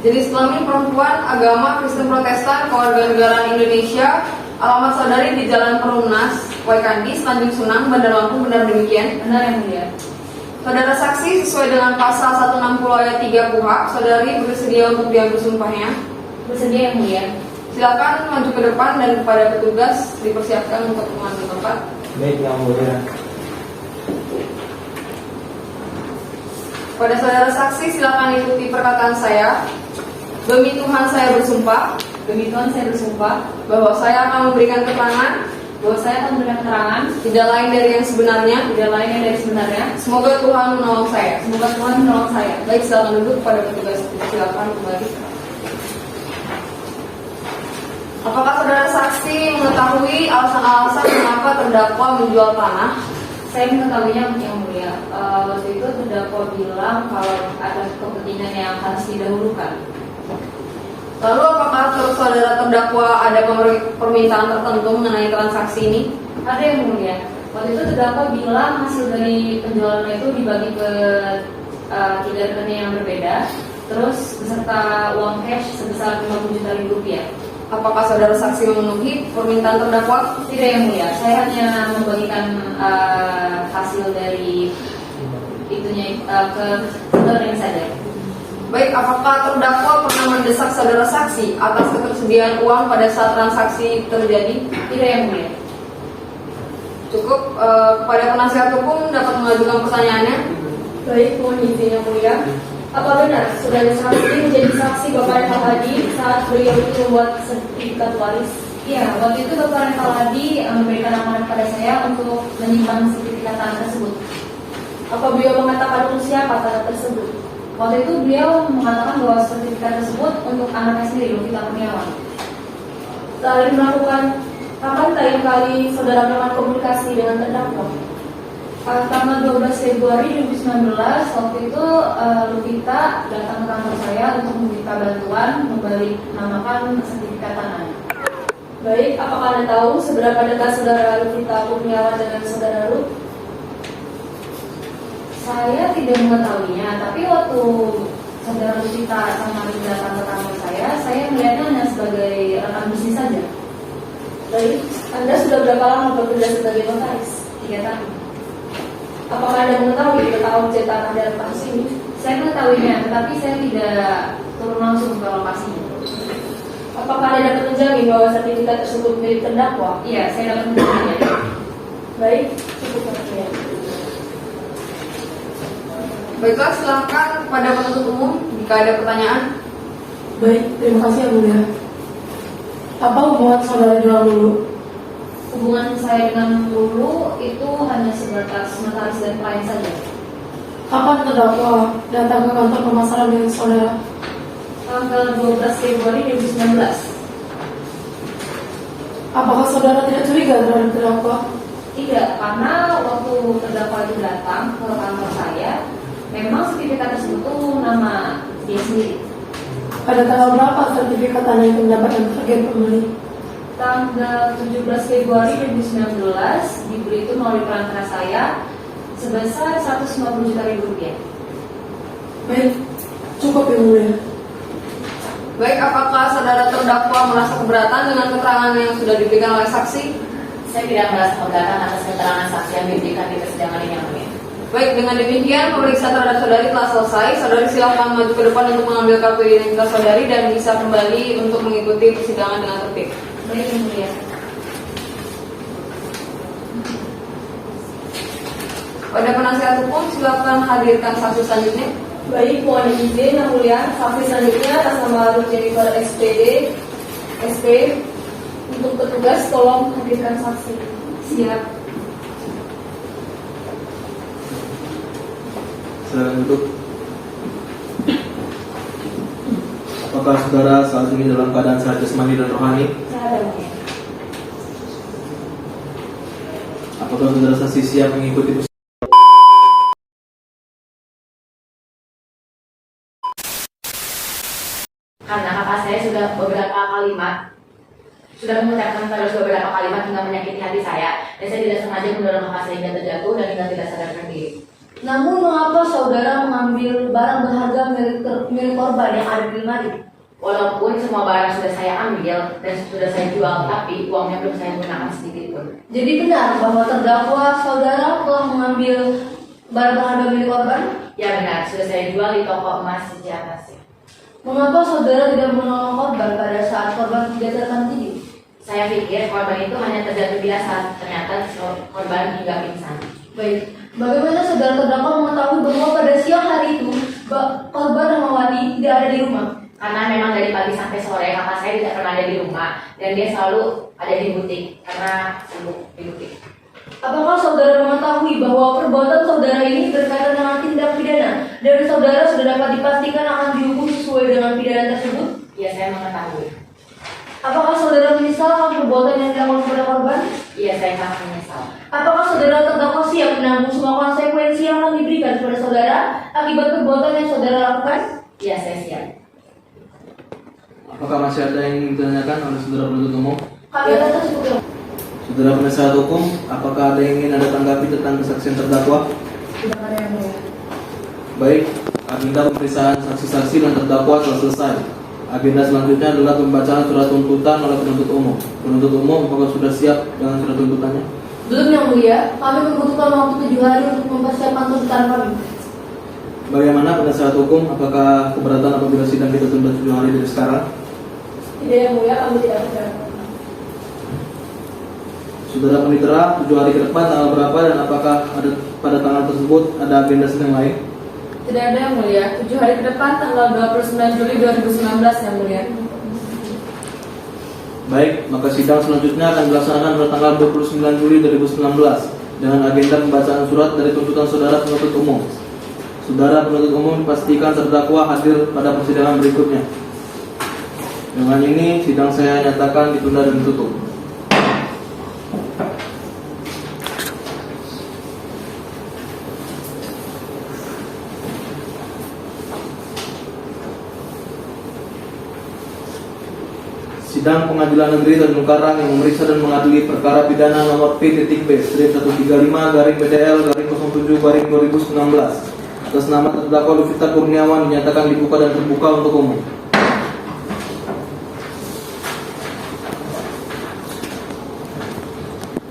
jenis kelamin perempuan, agama Kristen Protestan, kewarganegaraan Indonesia, alamat saudari di Jalan Perumnas, Waikandis, Tanjung Sunang, Bandar Lampung. Benar demikian? Benar yang mulia. Saudara saksi, sesuai dengan pasal 160 ayat 3 KUHP, saudari bersedia untuk diambil sumpahnya. Bersedia yang mulia. Silakan maju ke depan dan kepada petugas dipersiapkan untuk mengambil tempat. Baik, yang mulia. Pada saudara saksi, silakan ikuti perkataan saya. Demi Tuhan saya bersumpah Demi Tuhan saya bersumpah bahwa saya akan memberikan keterangan bahwa saya akan memberikan keterangan tidak lain dari yang sebenarnya. tidak lainnya dari sebenarnya. Semoga Tuhan menolong saya. Semoga Tuhan menolong saya. Baik, silakan duduk pada petugas. Silakan kembali. Apakah saudara saksi mengetahui alasan-alasan mengapa terdakwa menjual tanah? Saya mengetahuinya yang mulia. Waktu itu terdakwa bilang kalau ada kepentingan yang harus didahulukan. Lalu apakah saudara terdakwa ada permintaan tertentu mengenai transaksi ini? Ada yang mulia. Waktu itu terdakwa bilang hasil dari penjualan itu dibagi ke 3 rekening yang berbeda. terus beserta uang cash sebesar 50 juta rupiah. Apakah saudara saksi memenuhi permintaan terdakwa? Tidak, yang mulia, saya hanya membagikan hasil dari itunya ke saudara yang saja. Baik, apakah terdakwa pernah mendesak saudara saksi atas ketersediaan uang pada saat transaksi terjadi? Tidak, yang mulia. Cukup. Kepada penasihat hukum dapat mengajukan pertanyaannya. Baik, mohon izin yang mulia. Apa benar saudara saksi menjadi saksi Bapak Renal Hadi saat beliau itu membuat sertifikat waris? Iya, waktu itu Bapak Renal Hadi memberikan amanat pada saya untuk menyimpan sertifikat tanah tersebut. Apa beliau mengatakan untuk siapa tanah tersebut? Waktu itu beliau mengatakan bahwa sertifikat tersebut untuk anaknya sendiri, Lovita Kurniawan. Lalu kapan terakhir kali saudara melakukan komunikasi dengan terdakwa? Tanggal 12 Februari 2019, waktu itu Lovita datang ke kantor saya untuk meminta bantuan membalik namakan sertifikat tanahnya. Baik, apakah Anda tahu seberapa dekat saudara Lovita Kurniawan dengan saudara Ruth? Saya tidak mengetahuinya, tapi waktu saudara Lovita sama Ruth datang ke kantor saya melihatnya hanya sebagai rekan bisnis saja. Baik, Anda sudah berapa lama bekerja sebagai notaris? 3 tahun. Apakah Anda mengetahui peta objek tanah dalam kasus ini? Saya mengetahuinya, tetapi saya tidak turun langsung ke lokasinya. Apakah Anda dapat menjamin bahwa sertifikat tersebut milik terdakwa? Iya, saya dapat menjaminnya. Baik, cukup ya. Baiklah, silakan kepada penuntut umum jika ada pertanyaan. Baik, terima kasih yang mulia. Apa hubungan saudara jual dulu? Hubungan saya dengan Lulu itu hanya sebatas notaris dan klien saja. Kapan terdakwa datang ke kantor pemasaran dengan saudara? Tanggal 12 Februari 2019. Apakah saudara tidak curiga terhadap terdakwa? Tidak, karena waktu terdakwa itu datang ke kantor saya, memang sertifikat tersebut itu nama dia sendiri. Pada tanggal berapa sertifikat tanah itu mendapatkan target pembeli? Tanggal 17 Februari 2019 dibeli itu melalui perantara saya sebesar 150 juta rupiah. Baik, cukup yang mulia. Baik, apakah saudara terdakwa merasa keberatan dengan keterangan yang sudah diberikan oleh saksi? Saya tidak merasa keberatan atas keterangan saksi yang diberikan di persidangan ini, yang mulia. Baik, dengan demikian pemeriksaan terhadap saudari telah selesai. Saudari silakan maju ke depan untuk mengambil kartu identitas saudari dan bisa kembali untuk mengikuti persidangan dengan tertib. Baik, yang mulia. Pada penasihat hukum silakan hadirkan saksi selanjutnya. Baik, mohon izin yang mulia. Saksi selanjutnya atas nama Ruth Jennifer SPD SP. Untuk petugas tolong hadirkan saksi. Siap. Silakan duduk. Apakah saudara saat ini dalam keadaan sehat jasmani dan rohani? Saya ada, mulia. Apakah saudara saksi siap mengikuti Karena kakak saya sudah mengucapkan terus beberapa kalimat hingga menyakiti hati saya, dan saya tidak sengaja mendorong kakak saya hingga terjatuh dan hingga tidak sadarkan diri. Namun mengapa saudara mengambil barang berharga milik korban yang ada di lemari? Walaupun semua barang sudah saya ambil dan sudah saya jual, tapi uangnya belum saya gunakan sedikit pun. Jadi benar bahwa terdakwa saudara telah mengambil barang berharga milik korban? Ya benar, sudah saya jual di toko emas di atasnya. Mengapa saudara tidak menolong korban pada saat korban tidak terkena tidur? Saya pikir korban itu hanya terjatuh biasa, ternyata korban hingga pingsan. Baik, bagaimana saudara terdakwa mengetahui bahwa pada siang hari itu korban Rahmawati tidak ada di rumah? Karena memang dari pagi sampai sore kakak saya tidak pernah ada di rumah, dan dia selalu ada di butik karena sibuk di butik. Apakah saudara mengetahui bahwa perbuatan saudara ini berkaitan dengan tindak pidana dan saudara sudah dapat dipastikan akan dihukum sesuai dengan pidana tersebut? Ya, saya mengetahui. Apakah saudara menyesal akan perbuatan yang dilakukan kepada korban? Iya, saya sangat menyesal. Apakah saudara terdakwa siap menanggung semua konsekuensi yang akan diberikan kepada saudara akibat perbuatan yang saudara lakukan? Iya, saya siap. Apakah masih ada yang ingin ditanyakan oleh saudara penuntut umum? Kami akan cukup. Saudara penasihat hukum, apakah ada yang ingin Anda tanggapi tentang kesaksian terdakwa? Tidak ada yang mulia. Baik, agenda pemeriksaan saksi-saksi dan terdakwa telah selesai. Agenda selanjutnya adalah pembacaan surat tuntutan oleh penuntut umum. Penuntut umum, apakah sudah siap dengan surat tuntutannya? Belum Yang Mulia, kami membutuhkan waktu 7 hari untuk mempersiapkan tuntutan kami. Bagaimana penasihat hukum? Apakah keberatan apabila sidang kita tunda 7 hari dari sekarang? Tidak Yang Mulia, kami tidak keberatan. Saudara Panitera, 7 hari ke depan tanggal berapa dan apakah ada pada tanggal tersebut ada agenda sidang lain? Tidak ada Yang Mulia. 7 hari ke depan tanggal 29 Juli 2019 Yang Mulia. Baik, maka sidang selanjutnya akan dilaksanakan pada tanggal 29 Juli 2019 dengan agenda pembacaan surat dari tuntutan saudara penuntut umum. Saudara penuntut umum dipastikan terdakwa hadir pada persidangan berikutnya. Dengan ini, sidang saya nyatakan ditunda dan ditutup. Sidang Pengadilan Negeri Tanjung Karang yang memeriksa dan mengadili perkara pidana nomor P.B/135-BDL/07/2019 atas nama terdakwa Luvita Kurniawan dinyatakan dibuka dan terbuka untuk umum.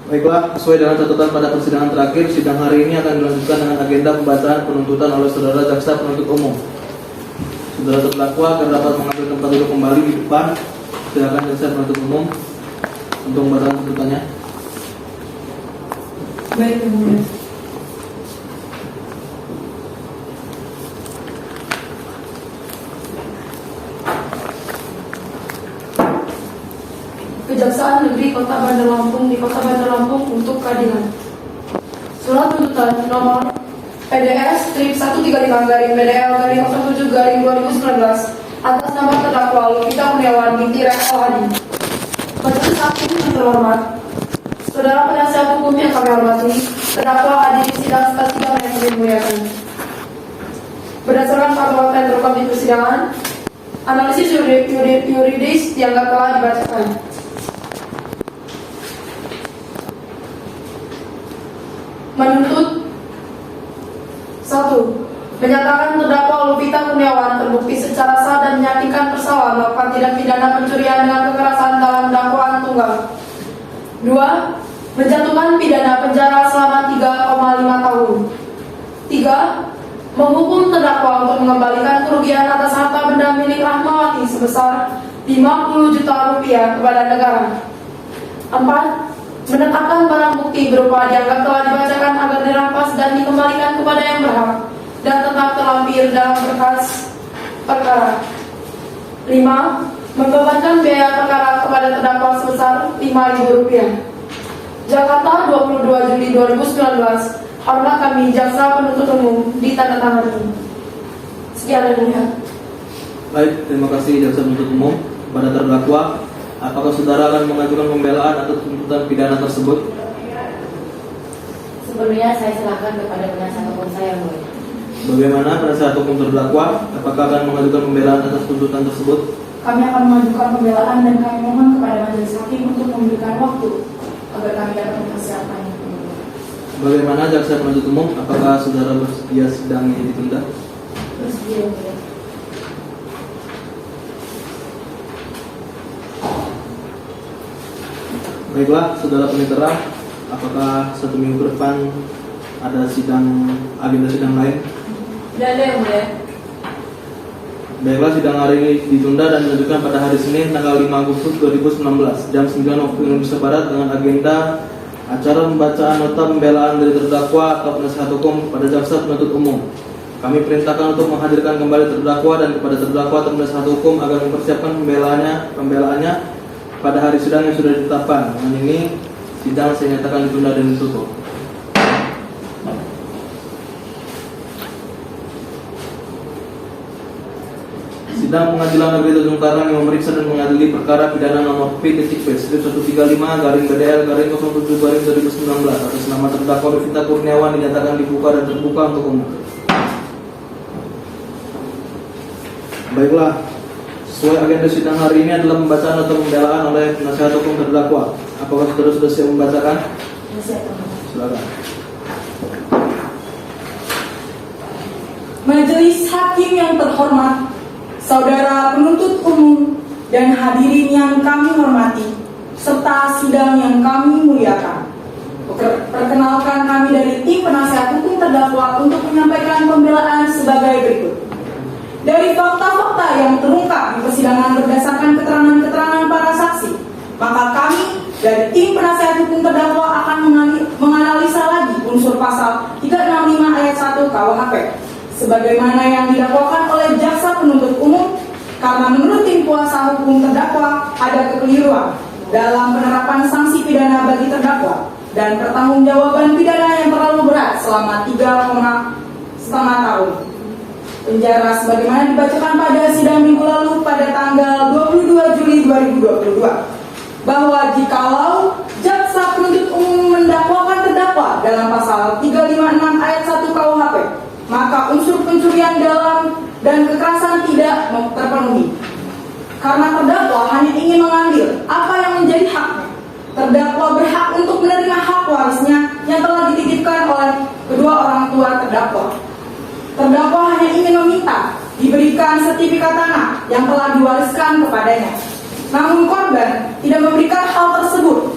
Baiklah, sesuai dengan catatan pada persidangan terakhir, sidang hari ini akan dilanjutkan dengan agenda pembacaan penuntutan oleh saudara jaksa penuntut umum. Saudara terdakwa akan dapat mengambil tempat duduk kembali di depan. Silakan jaksa penuntut umum untuk membacakan tuntutannya. Baik, Yang Mulia. Kejaksaan Negeri Kota Bandar Lampung di Kota Bandar Lampung untuk keadilan. Surat tuntutan nomor PDS strip 135-BDL-07-2019 atas nama terdakwa Luvita Kurniawan binti Rekal Hadi. Majelis Hakim yang terhormat, saudara penasihat hukum yang kami hormati, terdakwa hadir di sidang sidang yang dimuliakan. Berdasarkan fakta yang terungkap di persidangan, analisis yuridis dianggap telah dibacakan. Menuntut 1. Menyatakan terdakwa Luvita Kurniawan terbukti secara sah dan meyakinkan bersalah melakukan tindak pidana pencurian dengan kekerasan dalam dakwaan tunggal. 2. Menjatuhkan pidana penjara selama 3,5 tahun. 3. Menghukum terdakwa untuk mengembalikan kerugian atas harta benda milik Rahmawati sebesar 50 juta rupiah kepada negara. 4. Menetapkan barang bukti berupa dianggap telah dibacakan agar dirampas dan dikembalikan kepada yang berhak dan tetap terlampir dalam berkas perkara. 5. Membebankan biaya perkara kepada terdakwa sebesar Rp5.000. Jakarta, 22 Juli 2019. Hormat kami, jaksa penuntut umum, ditandatangani. Sekian Yang Mulia. Baik, terima kasih jaksa penuntut umum. Pada terdakwa, apakah saudara akan mengajukan pembelaan atau tuntutan pidana tersebut? Sebelumnya saya serahkan kepada penasihat hukum saya, Yang Mulia. Bagaimana penasihat hukum terdakwa? Apakah akan mengajukan pembelaan atas tuntutan tersebut? Kami akan mengajukan pembelaan dan kami mohon kepada majelis hakim untuk memberikan waktu agar kami dapat mempersiapkannya. Bagaimana jaksa penuntut umum? Apakah saudara bersedia sidang ini ditunda? Bersedia Yang Mulia. Baiklah, saudara Panitera, apakah 1 minggu ke depan ada agenda sidang lain? Tidak ada Yang Mulia. Baiklah, sidang hari ini ditunda dan dilanjutkan pada hari Senin tanggal 5 Agustus 2019 jam 9 waktu Indonesia Barat dengan agenda acara pembacaan nota pembelaan dari terdakwa atau penasihat hukum pada jaksa penuntut umum. Kami perintahkan untuk menghadirkan kembali terdakwa dan kepada terdakwa atau penasihat hukum agar mempersiapkan pembelaannya pada hari sidang yang sudah ditetapkan. Dengan ini, sidang saya nyatakan ditunda dan ditutup. Sidang Pengadilan Negeri Tanjung Karang yang memeriksa dan mengadili perkara pidana nomor P.B/135-BDL/07/2019 atas nama terdakwa Luvita Kurniawan dinyatakan dibuka dan terbuka untuk umum. Baiklah, sesuai agenda sidang hari ini adalah pembacaan atau pembelaan oleh penasihat hukum terdakwa. Apakah saudara sudah siap membacakan? Silakan. Majelis Hakim yang terhormat, saudara penuntut umum, dan hadirin yang kami hormati, serta sidang yang kami muliakan. Perkenalkan kami dari tim penasihat hukum terdakwa untuk menyampaikan pembelaan sebagai berikut. Dari fakta-fakta yang terungkap di persidangan berdasarkan keterangan-keterangan para saksi, maka kami dari tim penasihat hukum terdakwa akan menganalisa lagi unsur pasal 365 ayat 1 KUHP sebagaimana yang didakwakan oleh jaksa penuntut umum, karena menurut tim kuasa hukum terdakwa ada kekeliruan dalam penerapan sanksi pidana bagi terdakwa dan pertanggungjawaban pidana yang terlalu berat selama 3,5 tahun penjara sebagaimana dibacakan pada sidang minggu lalu pada tanggal 22 Juli 2022, bahwa jikalau jaksa penuntut umum mendakwakan terdakwa dalam pasal 356 ayat 1 KUHP, maka unsur pencurian dalam dan kekerasan tidak terpenuhi. Karena terdakwa hanya ingin mengambil apa yang menjadi haknya. Terdakwa berhak untuk menerima hak warisnya yang telah dititipkan oleh kedua orang tua terdakwa. Terdakwa hanya ingin meminta diberikan sertifikat tanah yang telah diwariskan kepadanya. Namun korban tidak memberikan hal tersebut,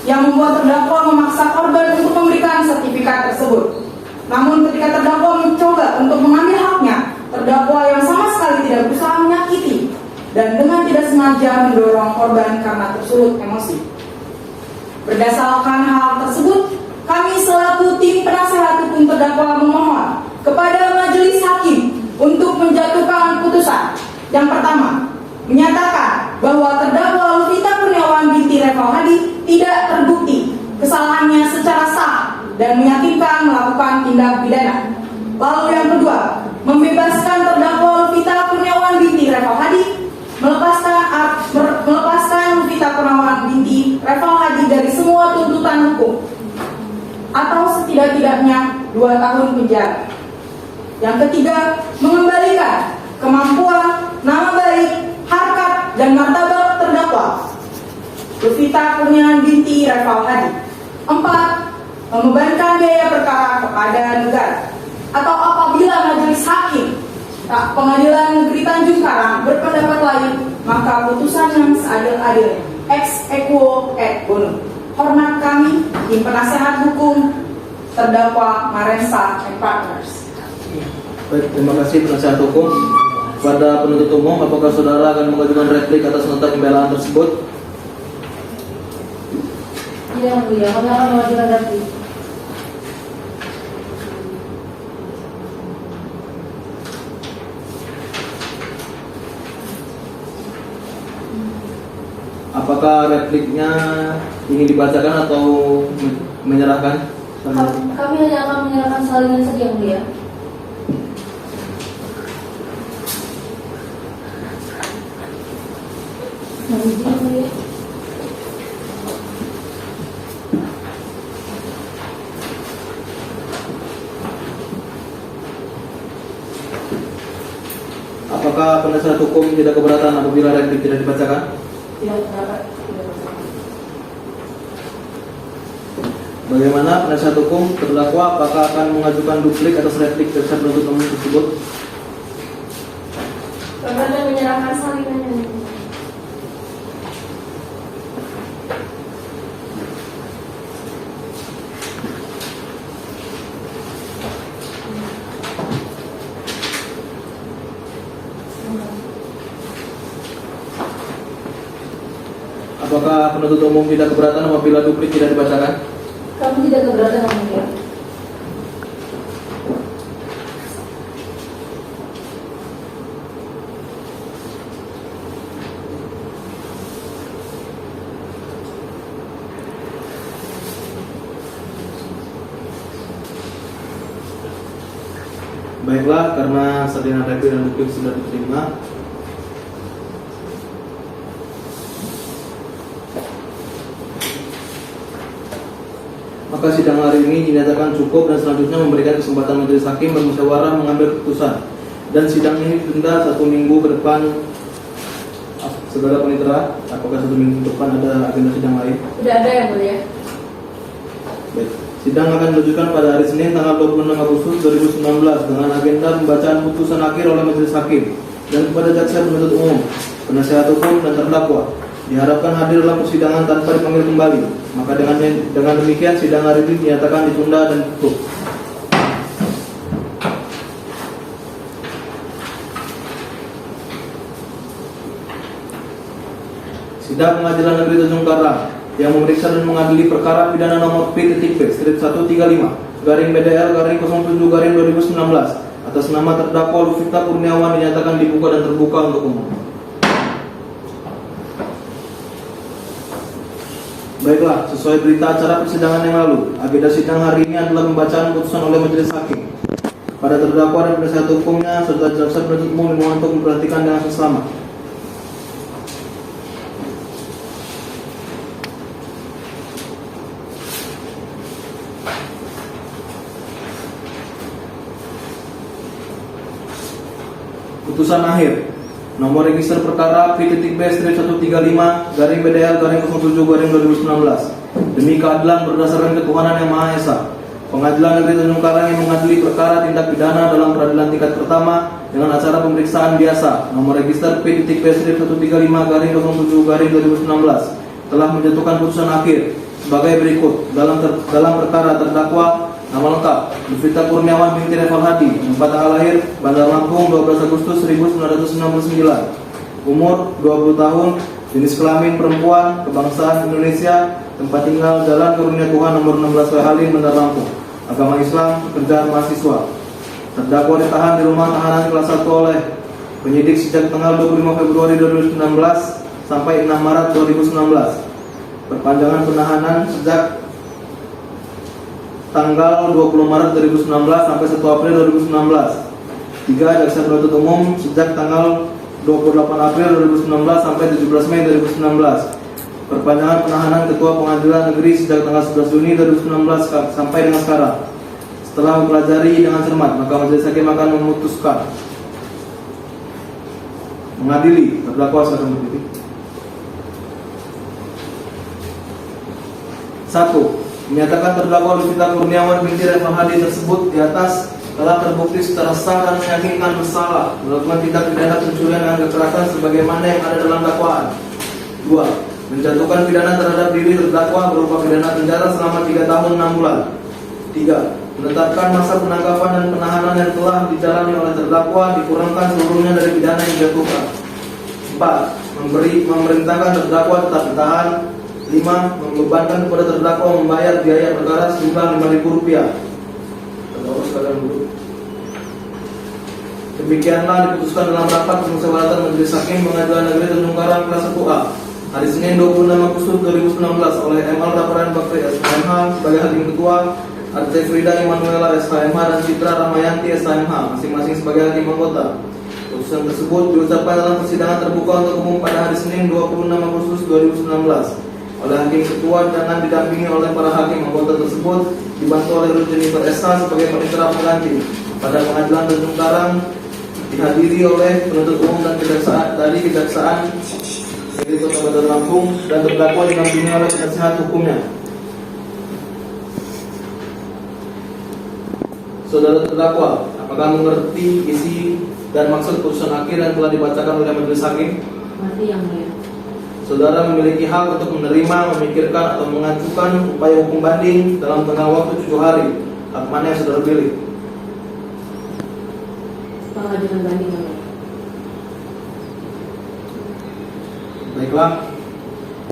yang membuat terdakwa memaksa korban untuk memberikan sertifikat tersebut. Namun ketika terdakwa mencoba untuk mengambil haknya, terdakwa yang sama sekali tidak berusaha menyakiti dan dengan tidak sengaja mendorong korban karena tersulut emosi. Berdasarkan hal tersebut, kami selaku tim penasehat hukum terdakwa memohon kepada majelis hakim untuk menjatuhkan putusan. Yang pertama, menyatakan bahwa terdakwa Luvita Kurniawan binti Reval Hadi tidak terbukti kesalahannya secara sah dan meyakinkan melakukan tindak pidana. Lalu yang kedua, membebaskan terdakwa Luvita Kurniawan binti Reval Hadi, melepaskan Luvita Kurniawan binti Reval Hadi dari semua tuntutan hukum atau setidak-tidaknya 2 tahun penjara. Yang ketiga, mengembalikan kemampuan, nama baik, harkat, dan martabat terdakwa Luvita Kurniawan binti Reval Hadi. 4. Membebankan biaya perkara kepada negara. Atau apabila majelis hakim Pengadilan Negeri Tanjung Karang berpendapat lain, maka putusan yang seadil-adilnya ex equo et bono. Hormat kami, tim penasehat hukum terdakwa Marensa and Partners. Baik, terima kasih penasihat hukum. Pada penuntut umum, apakah saudara akan mengajukan replik atas nota pembelaan tersebut? Tidak, yang mulia, kami akan mengajukan replik. Apakah repliknya ingin dibacakan atau menyerahkan? Kami hanya akan menyerahkan salinan saja, yang mulia. Apakah penasihat hukum tidak keberatan apabila replik tidak dibacakan? Tidak dapat. Bagaimana penasihat hukum terdakwa apakah akan mengajukan duplik atas replik jaksa penuntut umum tersebut? Kepada menyerahkan salinannya. Apakah penuntut umum tidak keberatan apabila duplik tidak dibacakan? Kami tidak keberatan, yang mulia. Baiklah, karena salinan replik dan duplik sudah diterima, maka sidang hari ini dinyatakan cukup dan selanjutnya memberikan kesempatan majelis hakim bermusyawarah mengambil keputusan. Dan sidang ini ditunda 1 minggu ke depan. Saudara Panitera, apakah 1 minggu ke depan ada agenda sidang lain? Tidak ada, yang mulia. Baik. Sidang akan dilanjutkan pada hari Senin tanggal 26 Agustus 2019 dengan agenda pembacaan putusan akhir oleh majelis hakim dan kepada jaksa penuntut umum, penasihat hukum dan terdakwa diharapkan hadir dalam persidangan tanpa dipanggil kembali. Maka dengan demikian sidang hari ini dinyatakan ditunda dan ditutup. Sidang Pengadilan Negeri Tanjung Karang yang memeriksa dan mengadili perkara pidana nomor P.P.135-BDL-07-2019 atas nama terdakwa Lufita Kurniawan dinyatakan dibuka dan terbuka untuk umum. Baiklah, sesuai berita acara persidangan yang lalu, agenda sidang hari ini adalah pembacaan putusan oleh majelis hakim. Pada terdakwa dan penasihat hukumnya serta jaksa penuntut umum dimohon untuk memperhatikan dengan seksama. Putusan akhir nomor register perkara P.B-135-BDL-07-2019 demi keadilan berdasarkan ketuhanan yang Maha Esa. Pengadilan Negeri Tanjung Karang yang mengadili perkara tindak pidana dalam peradilan tingkat pertama dengan acara pemeriksaan biasa nomor register P.B-135-07-2019 telah menjatuhkan putusan akhir sebagai berikut. Dalam perkara terdakwa nama lengkap Lufita Kurniawan binti Reval Hadi, tempat tanggal lahir Bandar Lampung 12 Agustus 1999, umur 20 tahun, jenis kelamin perempuan, kebangsaan Indonesia, tempat tinggal Jalan Karunia Tuhan nomor 16 W Halim, Bandar Lampung, agama Islam, pekerjaan mahasiswa. Terdakwa ditahan di rumah tahanan kelas 1 oleh penyidik sejak tanggal 25 Februari 2019 sampai 6 Maret 2019. Perpanjangan penahanan sejak tanggal 20 Maret 2019 sampai 1 April 2019. 3. Jaksa penuntut umum sejak tanggal 28 April 2019 sampai 17 Mei 2019. Perpanjangan penahanan Ketua Pengadilan Negeri sejak tanggal 11 Juni 2019 sampai dengan sekarang. Setelah mempelajari dengan cermat, maka majelis hakim akan memutuskan mengadili terdakwa secara mendidik. 1. Menyatakan terdakwa Lufita Kurniawan binti Reval Hadi tersebut di atas telah terbukti secara sah dan meyakinkan bersalah melakukan tindak pidana pencurian dan kekerasan sebagaimana yang ada dalam dakwaan. 2. Menjatuhkan pidana terhadap diri terdakwa berupa pidana penjara selama 3 tahun 6 bulan. 3. Menetapkan masa penangkapan dan penahanan yang telah dijalani oleh terdakwa dikurangkan seluruhnya dari pidana yang dijatuhkan. 4. Memerintahkan terdakwa tetap ditahan. 5. Membebankan kepada terdakwa membayar biaya perkara sejumlah Rp5.000. Terdakwa sekalian dulu. Demikianlah diputuskan dalam rapat permusyawaratan Majelis Hakim Pengadilan Negeri Tanjung Karang kelas 1A hari Senin 26 Agustus 2019 oleh ML Rafaran Bakri SHMH sebagai Hakim Ketua, Arte Frida Emanuela SHMH dan Citra Ramayanti SHMH masing-masing sebagai Hakim Anggota. Putusan tersebut diucapkan dalam persidangan terbuka untuk umum pada hari Senin 26 Agustus 2019 oleh Hakim Ketua dengan didampingi oleh para hakim anggota tersebut dibantu oleh Ruth Jennifer Esa sebagai panitera pengganti. Pada Pengadilan Tanjung Karang dihadiri oleh penuntut umum dan kejaksaan negeri Kota Bandar Lampung dan terdakwa didampingi oleh penasihat hukumnya. Saudara terdakwa, apakah mengerti isi dan maksud putusan akhir yang telah dibacakan oleh majelis hakim? Mati yang mulia. Saudara memiliki hak untuk menerima, memikirkan, atau mengajukan upaya hukum banding dalam tengah waktu 7 hari. Hak mana yang saudara pilih? Pengajuan banding yang mulia. Baiklah.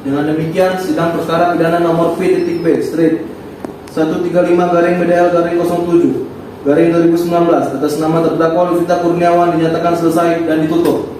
Dengan demikian, sidang perkara pidana nomor P.B/135-BDL-07-2019 atas nama terdakwa Lufita Kurniawan dinyatakan selesai dan ditutup.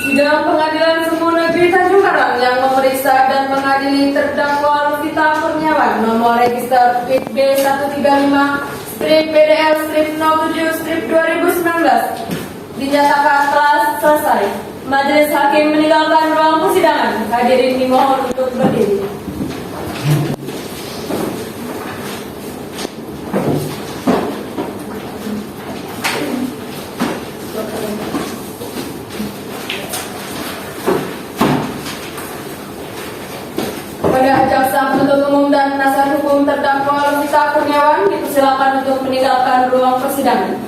Sidang Pengadilan Semu Negeri Tanjung Karang yang memeriksa dan mengadili terdakwa Lufita Kurniawan nomor register B135-BDL-07-2019 dinyatakan telah selesai. Majelis hakim meninggalkan ruang persidangan. Hadirin dimohon untuk berdiri. Jaksa penuntut umum dan penasihat hukum terdakwa Lovita Kurniawan dipersilakan untuk meninggalkan ruang persidangan.